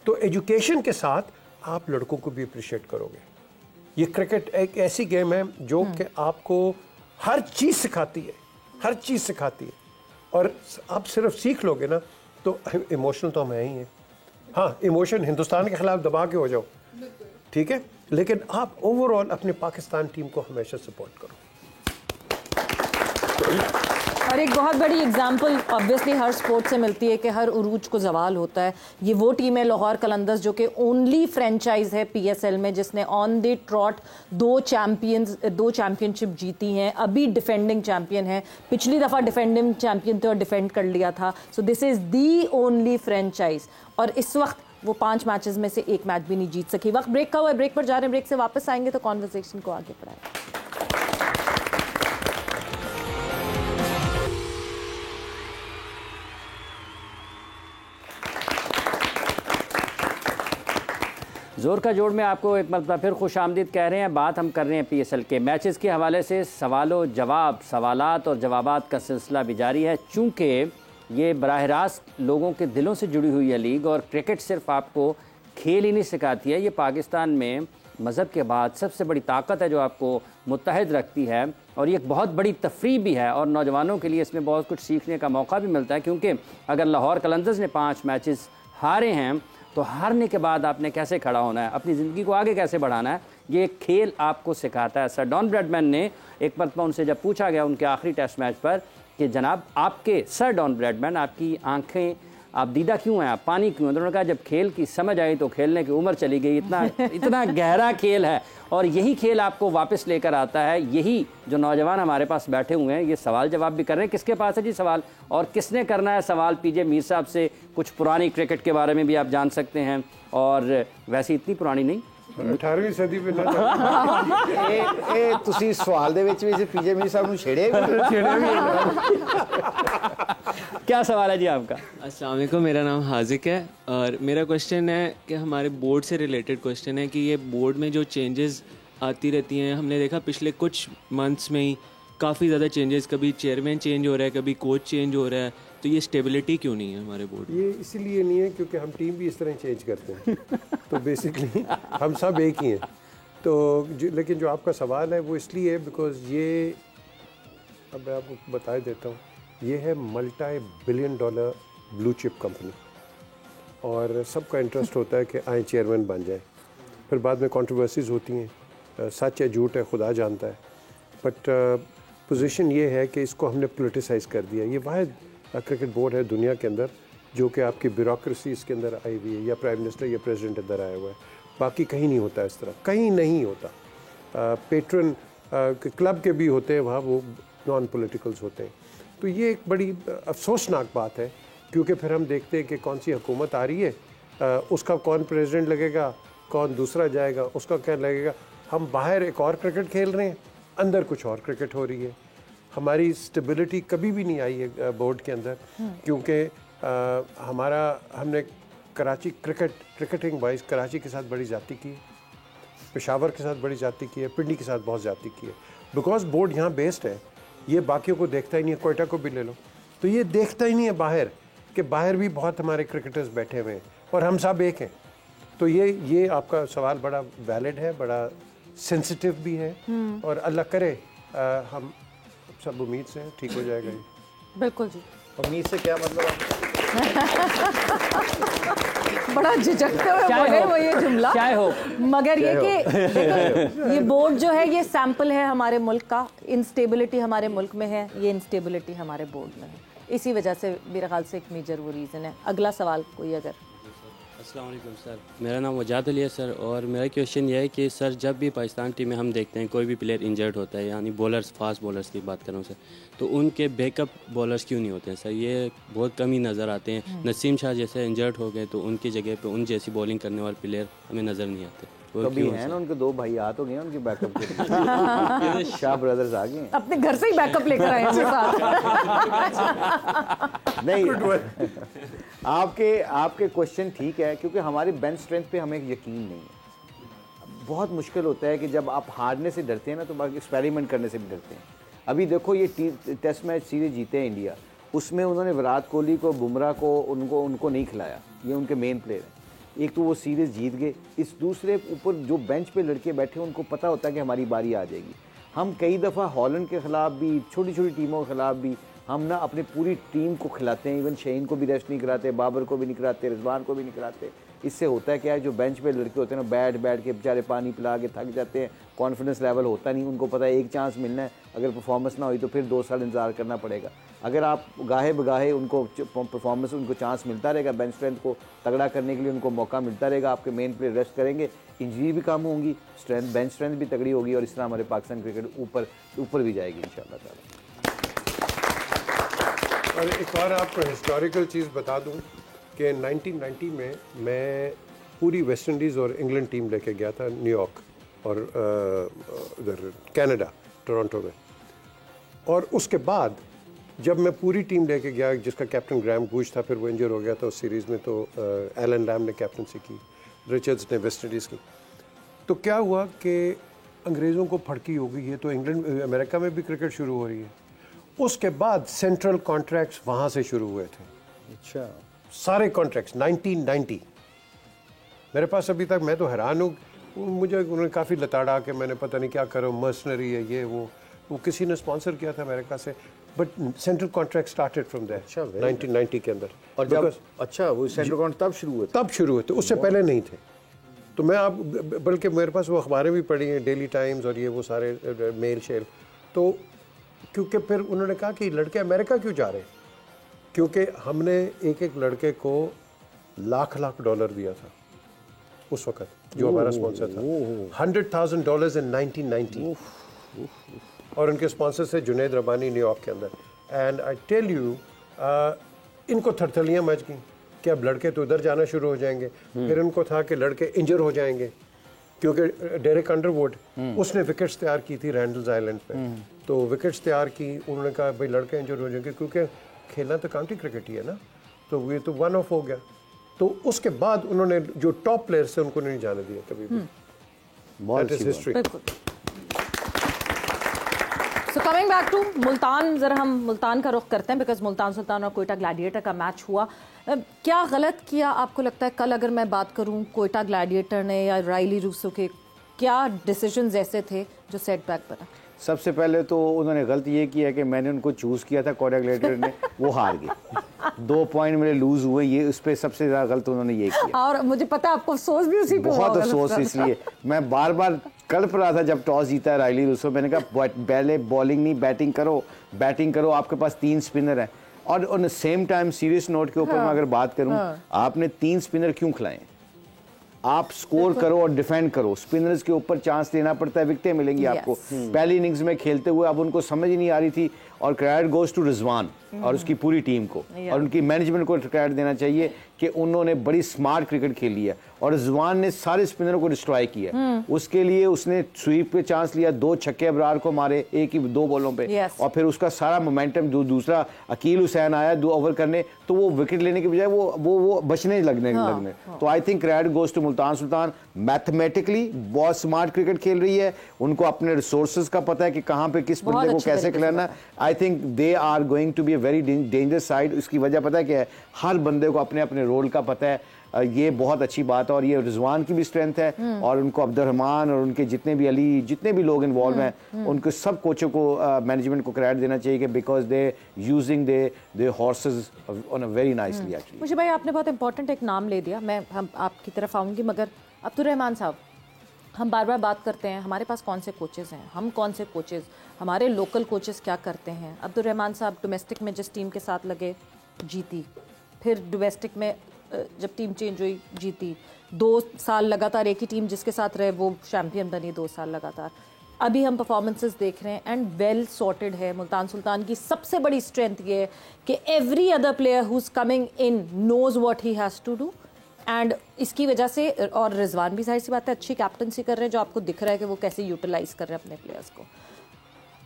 Speaker 4: तो एजुकेशन के साथ आप लड़कों को भी अप्रिशिएट करोगे। ये क्रिकेट एक ऐसी गेम है जो कि आपको हर चीज़ सिखाती है, हर चीज़ सिखाती है, और आप सिर्फ सीख लोगे ना, तो इमोशनल तो हम हैं ही हैं। हाँ, इमोशन हिंदुस्तान के खिलाफ दबा के हो जाओ, ठीक है, लेकिन आप ओवरऑल अपने पाकिस्तान टीम को हमेशा सपोर्ट करो।
Speaker 1: और एक बहुत बड़ी एग्जांपल ऑब्वियसली हर स्पोर्ट से मिलती है कि हर उरूज को जवाल होता है। ये वो टीम है लाहौर कलंदर्स जो कि ओनली फ्रेंचाइज है PSL में जिसने ऑन द ट्रॉट 2 चैंपियनशिप जीती हैं। अभी डिफेंडिंग चैंपियन है, पिछली दफ़ा डिफेंडिंग चैंपियन थे और डिफेंड कर लिया था। So this is the only franchise, और इस वक्त वो 5 मैचेस में से 1 मैच भी नहीं जीत सकी। वक्त ब्रेक का हुआ है, ब्रेक पर जा रहे हैं, ब्रेक से वापस आएंगे तो कॉन्वर्सेशन को आगे बढ़ाएंगे।
Speaker 2: जोर का जोड़ में आपको एक मरतबा फिर खुश आमदीद कह रहे हैं। बात हम कर रहे हैं PSL के मैचेस के हवाले से। सवालात और जवाबात का सिलसिला भी जारी है, चूँकि ये बराह रास्त लोगों के दिलों से जुड़ी हुई है लीग, और क्रिकेट सिर्फ आपको खेल ही नहीं सिखाती है, ये पाकिस्तान में मज़हब के बाद सबसे बड़ी ताकत है जो आपको मुत्तहद रखती है, और ये एक बहुत बड़ी तफरीह भी है, और नौजवानों के लिए इसमें बहुत कुछ सीखने का मौका भी मिलता है। क्योंकि अगर लाहौर कलंदर्स ने 5 मैचेस हारे हैं, तो हारने के बाद आपने कैसे खड़ा होना है, अपनी ज़िंदगी को आगे कैसे बढ़ाना है, ये खेल आपको सिखाता है। सर डॉन ब्रैडमैन ने एक मरतबा उनसे जब पूछा गया उनके आखिरी टेस्ट मैच पर कि जनाब आपके सर डॉन ब्रैडमैन, आपकी आंखें, आप दीदा क्यों हैं, आप पानी क्यों हैं? उन्होंने कहा जब खेल की समझ आई तो खेलने की उम्र चली गई। इतना गहरा खेल है, और यही खेल आपको वापस लेकर आता है। यही जो नौजवान हमारे पास बैठे हुए हैं, ये सवाल जवाब भी कर रहे हैं। किसके पास है जी सवाल, और किसने करना है सवाल? पीजे मीर साहब से कुछ पुरानी क्रिकेट के बारे में भी आप जान सकते हैं, और वैसे इतनी पुरानी नहीं,
Speaker 4: 18वीं सदी में
Speaker 3: ਤੁਸੀਂ ਸਵਾਲ ਦੇ ਵਿੱਚ ਵੀ ਪੀजे मीर साहब ਨੂੰ ਛੇੜਿਆ
Speaker 2: क्या सवाल है जी आपका?
Speaker 5: अस्सलाम वालेकुम, मेरा नाम हाजिक है, और मेरा क्वेश्चन है कि हमारे बोर्ड से रिलेटेड क्वेश्चन है कि ये बोर्ड में जो चेंजेस आती रहती हैं। हमने देखा पिछले कुछ मंथ्स में ही काफ़ी ज़्यादा चेंजेस, कभी चेयरमैन चेंज हो रहा है, कभी कोच चेंज हो रहा है, तो ये स्टेबिलिटी क्यों नहीं है हमारे बोर्ड में?
Speaker 4: ये इसीलिए नहीं है क्योंकि हम टीम भी इस तरह चेंज करते हैं तो बेसिकली हम सब एक ही हैं। तो लेकिन जो आपका सवाल है वो इसलिए है बिकॉज ये, अब मैं आपको बता देता हूँ, ये है $multi-billion ब्लू चिप कंपनी और सबका इंटरेस्ट होता है कि आए चेयरमैन बन जाए। फिर बाद में कंट्रोवर्सीज होती हैं, सच है झूठ है खुदा जानता है, बट पोजीशन ये है कि इसको हमने पोलिटिसाइज कर दिया। ये वाहिद क्रिकेट बोर्ड है दुनिया के अंदर जो कि आपकी ब्यूरोक्रेसी इसके अंदर आई हुई है, या प्राइम मिनिस्टर या प्रेसिडेंट अंदर आया हुआ है, बाकी कहीं नहीं होता इस तरह, कहीं नहीं होता। पेट्रन क्लब के भी होते हैं वहाँ, वो नॉन पॉलिटिकल्स होते हैं। तो ये एक बड़ी अफसोसनाक बात है क्योंकि फिर हम देखते हैं कि कौन सी हुकूमत आ रही है, उसका कौन प्रेसिडेंट लगेगा, कौन दूसरा जाएगा, उसका क्या लगेगा। हम बाहर एक और क्रिकेट खेल रहे हैं, अंदर कुछ और क्रिकेट हो रही है। हमारी स्टेबिलिटी कभी भी नहीं आई है बोर्ड के अंदर क्योंकि हमने कराची क्रिकेटिंग वाइज कराची के साथ बड़ी ज़्यादती की है, पेशावर के साथ बड़ी ज़्यादती की है, पिंडी के साथ बहुत ज़्यादती की है। बिकॉज बोर्ड यहाँ बेस्ड है, ये बाकियों को देखता ही नहीं है। कोयटा को भी ले लो तो ये देखता ही नहीं है बाहर कि बाहर भी बहुत हमारे क्रिकेटर्स बैठे हुए हैं और हम सब एक हैं। तो ये आपका सवाल बड़ा वैलिड है, बड़ा सेंसिटिव भी है और अल्लाह करे हम सब उम्मीद से ठीक हो जाएगा ये।
Speaker 1: बिल्कुल जी।
Speaker 3: उम्मीद से क्या मतलब
Speaker 1: बड़ा झिझकते हुए बोले वो ये जुमला,
Speaker 2: क्या हो,
Speaker 1: मगर ये कि देखो ये बोर्ड जो है ये सैंपल है हमारे मुल्क का। इंस्टेबिलिटी हमारे मुल्क में है, ये इंस्टेबिलिटी हमारे बोर्ड में है, इसी वजह से मेरे ख्याल से एक मेजर वो रीज़न है। अगला सवाल कोई अगर।
Speaker 5: अस्सलाम वालेकुम सर, मेरा नाम वजाद अली है सर, और मेरा क्वेश्चन ये है कि सर जब भी पाकिस्तान टीम में हम देखते हैं कोई भी प्लेयर इंजर्ड होता है, यानी बॉलर्स, फास्ट बॉलर्स की बात कर रहा हूँ सर, तो उनके बैकअप बॉलर्स क्यों नहीं होते हैं सर? ये बहुत कम ही नज़र आते हैं। नसीम शाह जैसे इंजर्ड हो गए तो उनकी जगह पे उन जैसी बॉलिंग करने वाले प्लेयर हमें नज़र नहीं आते।
Speaker 3: कभी है ना, उनके 2 भाई आ तो गए उनके बैकअप के शाह ब्रदर्स आ गए,
Speaker 1: अपने घर से ही बैकअप लेकर आए हैं साथ।
Speaker 3: नहीं आपके क्वेश्चन ठीक है क्योंकि हमारी बेंच स्ट्रेंथ पे हमें यकीन नहीं है। बहुत मुश्किल होता है कि जब आप हारने से डरते हैं ना तो एक्सपेरिमेंट करने से भी डरते हैं। अभी देखो ये टेस्ट मैच सीरीज जीते हैं इंडिया, उसमें उन्होंने विराट कोहली को, बुमराह को, उनको नहीं खिलाया, ये उनके मेन प्लेयर हैं। एक तो वो सीरीज़ जीत गए, इस दूसरे ऊपर जो बेंच पे लड़के बैठे उनको पता होता है कि हमारी बारी आ जाएगी। हम कई दफ़ा हॉलैंड के ख़िलाफ़ भी, छोटी छोटी टीमों के ख़िलाफ़ भी हम ना अपनी पूरी टीम को खिलाते हैं, इवन शहीन को भी रेस्ट नहीं कराते, बाबर को भी नहीं कराते, रिजवान को भी नहीं कराते। इससे होता है क्या है, जो बेंच पे लड़के होते हैं ना, बैठ के बेचारे पानी पिला के थक जाते हैं, कॉन्फिडेंस लेवल होता नहीं, उनको पता है एक चांस मिलना है, अगर परफॉर्मेंस ना हुई तो फिर 2 साल इंतज़ार करना पड़ेगा। अगर आप गाहे बगाहे उनको परफॉर्मेंस, उनको चांस मिलता रहेगा, बेंच स्ट्रेंथ को तगड़ा करने के लिए उनको मौका मिलता रहेगा, आपके मेन प्लेयर रेस्ट करेंगे, इंजरी भी कम होंगी, बेंच स्ट्रेंथ भी तगड़ी होगी और इस तरह हमारे पाकिस्तान क्रिकेट ऊपर भी जाएगी इंशाल्लाह ताला।
Speaker 4: और एक और आपको हिस्टोरिकल चीज़ बता दूं कि 1990 में मैं पूरी वेस्ट इंडीज़ और इंग्लैंड टीम लेके गया था न्यूयॉर्क और उधर कनाडा, टोरंटो में। और उसके बाद जब मैं पूरी टीम लेके गया, जिसका कैप्टन ग्राहम गूच था, फिर वो इंजर हो गया था उस सीरीज़ में, तो एलन लैम ने कैप्टनसी की, रिचर्ड्स ने वेस्ट इंडीज़ की। तो क्या हुआ कि अंग्रेज़ों को फड़की हो गई है, तो इंग्लैंड, अमेरिका में भी क्रिकेट शुरू हो रही है। उसके बाद सेंट्रल कॉन्ट्रैक्ट्स वहाँ से शुरू हुए थे।
Speaker 3: अच्छा,
Speaker 4: सारे कॉन्ट्रैक्ट्स 1990 मेरे पास अभी तक, मैं तो हैरान हूँ। मुझे उन्होंने काफ़ी लताड़ा के मैंने पता नहीं क्या करो, मर्सनरी है ये वो किसी ने स्पॉन्सर किया था अमेरिका से, but central contract started from there. अच्छा, 1990 के अंदर। और जब
Speaker 3: अच्छा वो सेंट्रल कॉन्ट्रैक्ट तब शुरू हुए थे,
Speaker 4: उससे पहले नहीं थे। तो मैं आप, बल्कि मेरे पास वो अखबारें भी पढ़ी हैं, डेली टाइम्स और ये वो सारे मेल शेल। तो क्योंकि फिर उन्होंने कहा कि लड़के अमेरिका क्यों जा रहे हैं, क्योंकि हमने एक लड़के को $1,00,000 दिया था उस वक्त, जो हमारा स्पॉन्सर था। $100,000 इन 1990। और उनके स्पॉन्सर थे जुनैद रबानी न्यूयॉर्क के अंदर। एंड आई टेल यू, इनको थरथलियाँ मच गई कि अब लड़के तो उधर जाना शुरू हो जाएंगे। फिर उनको था कि लड़के इंजर हो जाएंगे, क्योंकि डेरेक अंडरवुड उसने विकेट्स तैयार की थी रैंडल्स आइलैंड पे। तो विकेट्स तैयार की, उन्होंने कहा भाई लड़के इंजर हो जाएंगे, क्योंकि खेलना तो काउंटी क्रिकेट ही है ना, तो ये तो 1 ऑफ हो गया। तो उसके बाद उन्होंने जो टॉप प्लेयर्स थे उनको नहीं जाने दिया कभी भी।
Speaker 3: बहुत
Speaker 4: That is history.
Speaker 1: बिल्कुल। So coming back to Multan, जरा हम मुल्तान का रुख करते हैं बिकॉज मुल्तान सुल्तान और कोयटा ग्लैडिएटर का मैच हुआ। क्या गलत किया आपको लगता है? कल अगर मैं बात करूं कोयटा ग्लैडिएटर ने या राइली रूसो के, क्या डिसीजंस ऐसे थे जो सेटबैक बना?
Speaker 3: सबसे पहले तो उन्होंने गलत ये किया कि मैंने उनको चूज किया था, कोयटा ग्लैडिएटर ने, वो हार गए। 2 पॉइंट मेरे लूज हुए, ये उस पर सबसे ज्यादा गलत उन्होंने ये किया।
Speaker 1: और मुझे पता है आपको अफसोस भी उसी पे हुआ
Speaker 3: बहुत
Speaker 1: होगा
Speaker 3: अफसोस,
Speaker 1: ना।
Speaker 3: इसलिए मैं बार बार कल्प रहा था जब टॉस जीता है राइली रूसो, मैंने कहा पहले बॉलिंग नहीं बैटिंग करो, आपके पास 3 स्पिनर हैं। और on the same time serious note के ऊपर मैं अगर बात करूं, आपने 3 स्पिनर क्यों खिलाए? आप स्कोर करो और डिफेंड करो, स्पिनर्स के ऊपर चांस लेना पड़ता है, विकेटें मिलेंगी आपको। पहली इनिंग्स में खेलते हुए अब उनको समझ ही नहीं आ रही थी, और क्रेडिट गोज टू रिजवान और उसकी पूरी टीम को, और उनकी मैनेजमेंट को क्रेडिट देना चाहिए कि उन्होंने बड़ी स्मार्ट क्रिकेट खेली है, और रिजवान ने सारे स्पिनरों को डिस्ट्रॉय किया। उसके लिए उसने स्वीप पे चांस लिया, 2 छक्के अबरार को मारे एक ही 2 बॉलों पे, और फिर उसका सारा मोमेंटम दूसरा अकील हुसैन आया 2 ओवर करने, तो वो विकेट लेने के बजाय वो बचने लगने। तो I think credit goes to Multan Sultan. Mathematically बहुत स्मार्ट क्रिकेट खेल रही है, उनको अपने रिसोर्सेज का पता है कि कहाँ पे किस बंदे को कैसे खिलाना। I think they are going to be a very dangerous side. इसकी वजह पता है क्या है? हर बंदे को अपने अपने रोल का पता है, ये बहुत अच्छी बात है, और ये रिजवान की भी स्ट्रेंथ है, और उनको अब्दुर्रहमान और उनके जितने भी लोग इन्वॉल्व हैं, उनको सब कोचों को मैनेजमेंट को क्रेडिट देना चाहिए कि because they using they horses on a very nicely actually.
Speaker 1: मुझे भाई आपने बहुत इंपॉर्टेंट एक नाम ले दिया, हम आपकी तरफ आऊँगी, मगर अब्दुर्रहमान साहब, हम बार बार बात करते हैं हमारे पास कौन से कोचेज़ हैं, हम कौन से कोचेज़, हमारे लोकल कोचेज़ क्या करते हैं। अब्दुर्रहमान साहब डोमेस्टिक में जिस टीम के साथ लगे जीती, फिर डोमेस्टिक में जब टीम चेंज हुई जीती, 2 साल लगातार एक ही टीम जिसके साथ रहे वो चैम्पियन बनी 2 साल लगातार। अभी हम परफॉर्मेंसेस देख रहे हैं एंड वेल सॉर्टेड है। मुल्तान सुल्तान की सबसे बड़ी स्ट्रेंथ ये है कि every other player who is coming in knows what he has to do, and इसकी वजह से, और रिजवान भी जाहिर सी बात है अच्छी कैप्टनसी कर रहे हैं, जो आपको दिख रहा है कि वो कैसे यूटिलाइज कर रहे हैं अपने प्लेयर्स को।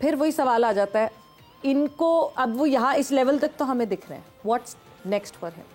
Speaker 1: फिर वही सवाल आ जाता है, इनको अब वो यहाँ इस लेवल तक तो हमें दिख रहे हैं, what's next for him?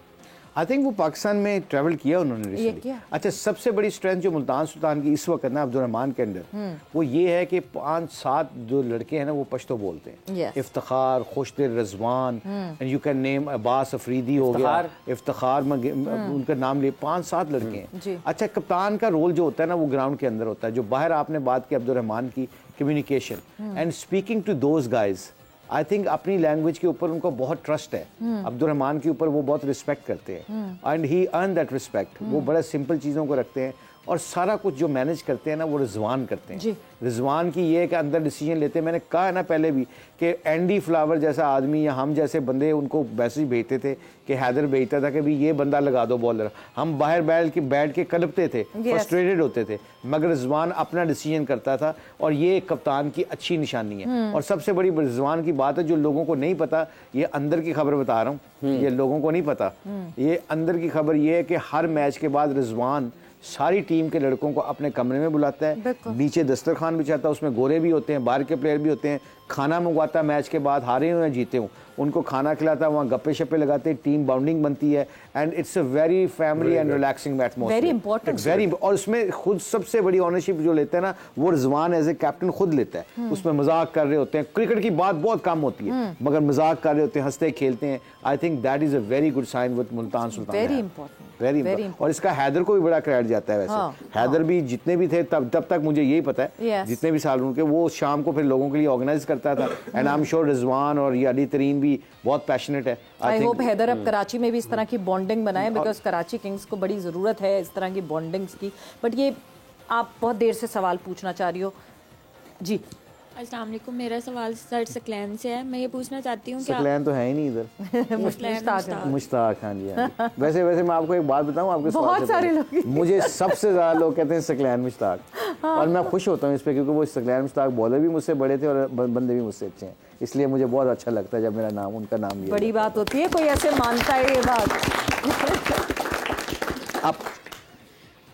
Speaker 3: I think वो पाकिस्तान में ट्रैवल किया उन्होंने रिसेंटली। अच्छा, सबसे बड़ी स्ट्रेंथ जो मुल्तान सुल्तान की इस वक्त ना अब्दुर्रहमान के अंदर, वो ये है कि 5-7 जो लड़के हैं ना वो पश्तो बोलते हैं। Iftikhar, Khushdil, Rizwan, and you can name Abbas Afridi हो गया, इफ्तिखार उनका नाम ले, 5-7 लड़के हैं। अच्छा, कप्तान का रोल जो होता है ना वो ग्राउंड के अंदर होता है। जो बाहर आपने बात की अब्दुर्रहमान की, communication and speaking to those guys, I think अपनी लैंग्वेज के ऊपर उनको बहुत ट्रस्ट है। अब्दुर्रहमान के ऊपर वो बहुत रिस्पेक्ट करते हैं, and he earn that respect. वो बड़ा सिंपल चीज़ों को रखते हैं, और सारा कुछ जो मैनेज करते हैं ना वो रिजवान करते हैं। रिजवान की ये है कि अंदर डिसीजन लेते हैं। मैंने कहा है ना पहले भी कि एंडी फ्लावर जैसा आदमी या हम जैसे बंदे उनको मैसेज भेजते थे कि हैदर भेजता था कि भी ये बंदा लगा दो बॉलर, हम बाहर बैठ के कलपते थे, फ्रस्ट्रेटेड होते थे, मगर रिजवान अपना डिसीजन करता था, और ये एक कप्तान की अच्छी निशानी है। और सबसे बड़ी रिजवान की बात है जो लोगों को नहीं पता, ये अंदर की खबर बता रहा हूँ, ये लोगों को नहीं पता, ये अंदर की खबर ये है कि हर मैच के बाद रिजवान सारी टीम के लड़कों को अपने कमरे में बुलाता है, नीचे दस्तरखान बिछाता है, उसमें गोरे भी होते हैं, बाहर के प्लेयर भी होते हैं, खाना मंगवाता है मैच के बाद, हारे हुए जीते हूँ, उनको खाना खिलाता है, वहाँ गप्पे शप्पे लगाते हैं, टीम बाउंडिंग बनती है, and it's a very family and relaxing atmosphere,
Speaker 1: very important,
Speaker 3: very. और उसमें खुद सबसे बड़ी ऑनरशिप जो लेता है ना वो रिजवान एज ए कैप्टन खुद लेता है। उसमें मजाक कर रहे होते हैं, क्रिकेट की बात बहुत कम होती है, मगर मजाक कर रहे होते हैं, हंसते खेलते हैं। I think that is a very good sign with Multan Sultan,
Speaker 1: very important,
Speaker 3: very important. और इसका हैदर को भी बड़ा क्रेडिट जाता है वैसे। हैदर भी जितने भी थे तब तक मुझे यही पता है, जितने भी साल उनके, वो शाम को फिर लोगों के लिए ऑर्गेनाइज करता था, and I am sure Rizwan और ये अली तरीन भी बहुत पैशनेट है।
Speaker 1: आई होप हैदर अब कराची में भी इस तरह की बॉन्डिंग बनाए, बिकॉज कराची किंग्स को बड़ी ज़रूरत है इस तरह की बॉन्डिंग्स की। बट ये आप बहुत देर से सवाल पूछना चाह रही हो जी।
Speaker 8: अस्सलाम वालेकुम, मेरा सवाल सर सकलैन से है। मैं ये पूछना चाहती हूँ कि
Speaker 3: सकलैन तो है ही नहीं इधर, मुश्ताक। हाँ जी, हाँ। वैसे मैं आपको एक बात बताऊँ, आपके
Speaker 1: बहुत सारे लोग,
Speaker 3: मुझे सबसे ज़्यादा लोग कहते हैं सकलैन मुश्ताक, और मैं खुश होता हूँ इस पर, क्योंकि वो सकलैन मुश्ताक बॉलर भी मुझसे बड़े थे और बंदे भी मुझसे अच्छे हैं, इसलिए मुझे बहुत अच्छा लगता है जब मेरा नाम उनका नाम लिया।
Speaker 1: बड़ी बात होती है कोई ऐसे मानता है ये बात।
Speaker 3: अब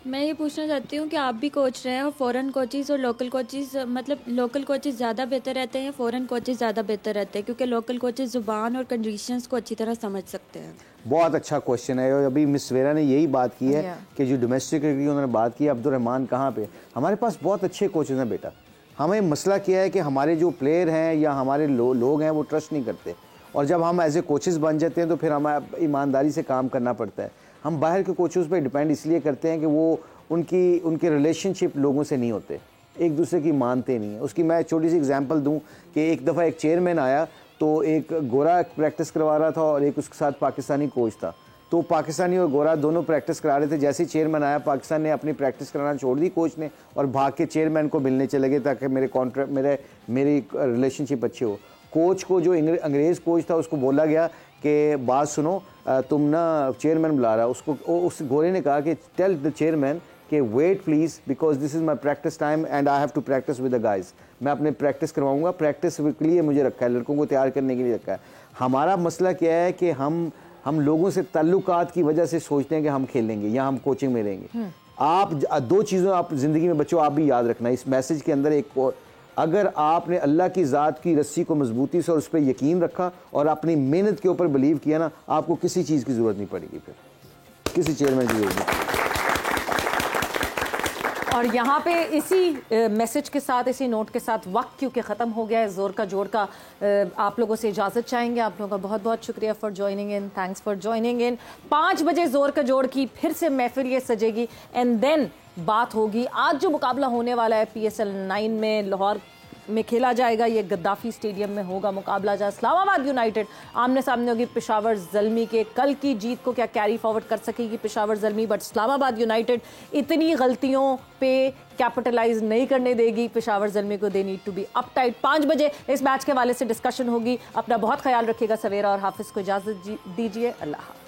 Speaker 8: मैं ये पूछना चाहती हूँ कि आप भी कोच रहे हैं और फॉरेन कोचेस और लोकल कोचेस, मतलब लोकल कोचेस ज़्यादा बेहतर रहते हैं या फॉरेन कोचेस ज़्यादा बेहतर रहते हैं, क्योंकि लोकल कोचेस ज़ुबान और कंडीशंस को अच्छी तरह समझ सकते हैं।
Speaker 3: बहुत अच्छा क्वेश्चन है और अभी मिस वेरा ने यही बात की है कि जो डोमेस्टिक क्रिकेट की उन्होंने बात की, अब्दुर्रहमान कहाँ पे, हमारे पास बहुत अच्छे कोचेज हैं बेटा। हमें मसला क्या है कि हमारे जो प्लेयर हैं या हमारे लोग हैं वो ट्रस्ट नहीं करते, और जब हम एज ए कोचेस बन जाते हैं तो फिर हमें ईमानदारी से काम करना पड़ता है। हम बाहर के कोचेस पे डिपेंड इसलिए करते हैं कि वो उनके रिलेशनशिप लोगों से नहीं होते, एक दूसरे की मानते नहीं है। उसकी मैं छोटी सी एग्जांपल दूं कि एक दफ़ा एक चेयरमैन आया तो एक गोरा प्रैक्टिस करवा रहा था और एक उसके साथ पाकिस्तानी कोच था। तो पाकिस्तानी और गोरा दोनों प्रैक्टिस करा रहे थे। जैसे ही चेयरमैन आया, पाकिस्तान ने अपनी प्रैक्टिस कराना छोड़ दी कोच ने और भाग के चेयरमैन को मिलने चले गए ताकि मेरी रिलेशनशिप अच्छी हो। कोच को जो अंग्रेज़ कोच था उसको बोला गया कि बात सुनो, तुम ना, चेयरमैन बुला रहा, उसको उस गोरे ने कहा कि टेल द चेयरमैन कि wait please because this is my practice time and I have to practice with the guys. मैं अपने प्रैक्टिस करवाऊंगा, प्रैक्टिस के लिए मुझे रखा है, लड़कों को तैयार करने के लिए रखा है। हमारा मसला क्या है कि हम लोगों से ताल्लुकात की वजह से सोचते हैं कि हम खेलेंगे या हम कोचिंग में रहेंगे। आप दो चीज़ों आप ज़िंदगी में बच्चों आप भी याद रखना इस मैसेज के अंदर, एक अगर आपने अल्लाह की ज़ात की रस्सी को मजबूती से और उस पर यकीन रखा और अपनी मेहनत के ऊपर बिलीव किया ना, आपको किसी चीज़ की ज़रूरत नहीं पड़ेगी, फिर किसी चेयरमैन की ज़रूरत नहीं।
Speaker 1: और यहाँ पे इसी मैसेज के साथ, इसी नोट के साथ वक्त क्योंकि ख़त्म हो गया है, जोर का जोड़ का आप लोगों से इजाज़त चाहेंगे। आप लोगों का बहुत बहुत शुक्रिया for joining in, thanks for joining in. 5 बजे जोर का जोड़ की फिर से महफिल ये सजेगी एंड देन बात होगी। आज जो मुकाबला होने वाला है PSL 9 में लाहौर में खेला जाएगा, ये गद्दाफी स्टेडियम में होगा मुकाबला, जहाँ इस्लामाबाद यूनाइटेड आमने सामने होगी पेशावर ज़ल्मी के। कल की जीत को क्या कैरी फॉरवर्ड कर सकेगी पेशावर ज़ल्मी, बट इस्लामाबाद यूनाइटेड इतनी गलतियों पे कैपिटलाइज नहीं करने देगी पेशावर ज़ल्मी को। They need to be up tight. 5 बजे इस मैच के हवाले से डिस्कशन होगी। अपना बहुत ख्याल रखिएगा। सवेरा और हाफिज़ को इजाज़त दीजिए। अल्लाह।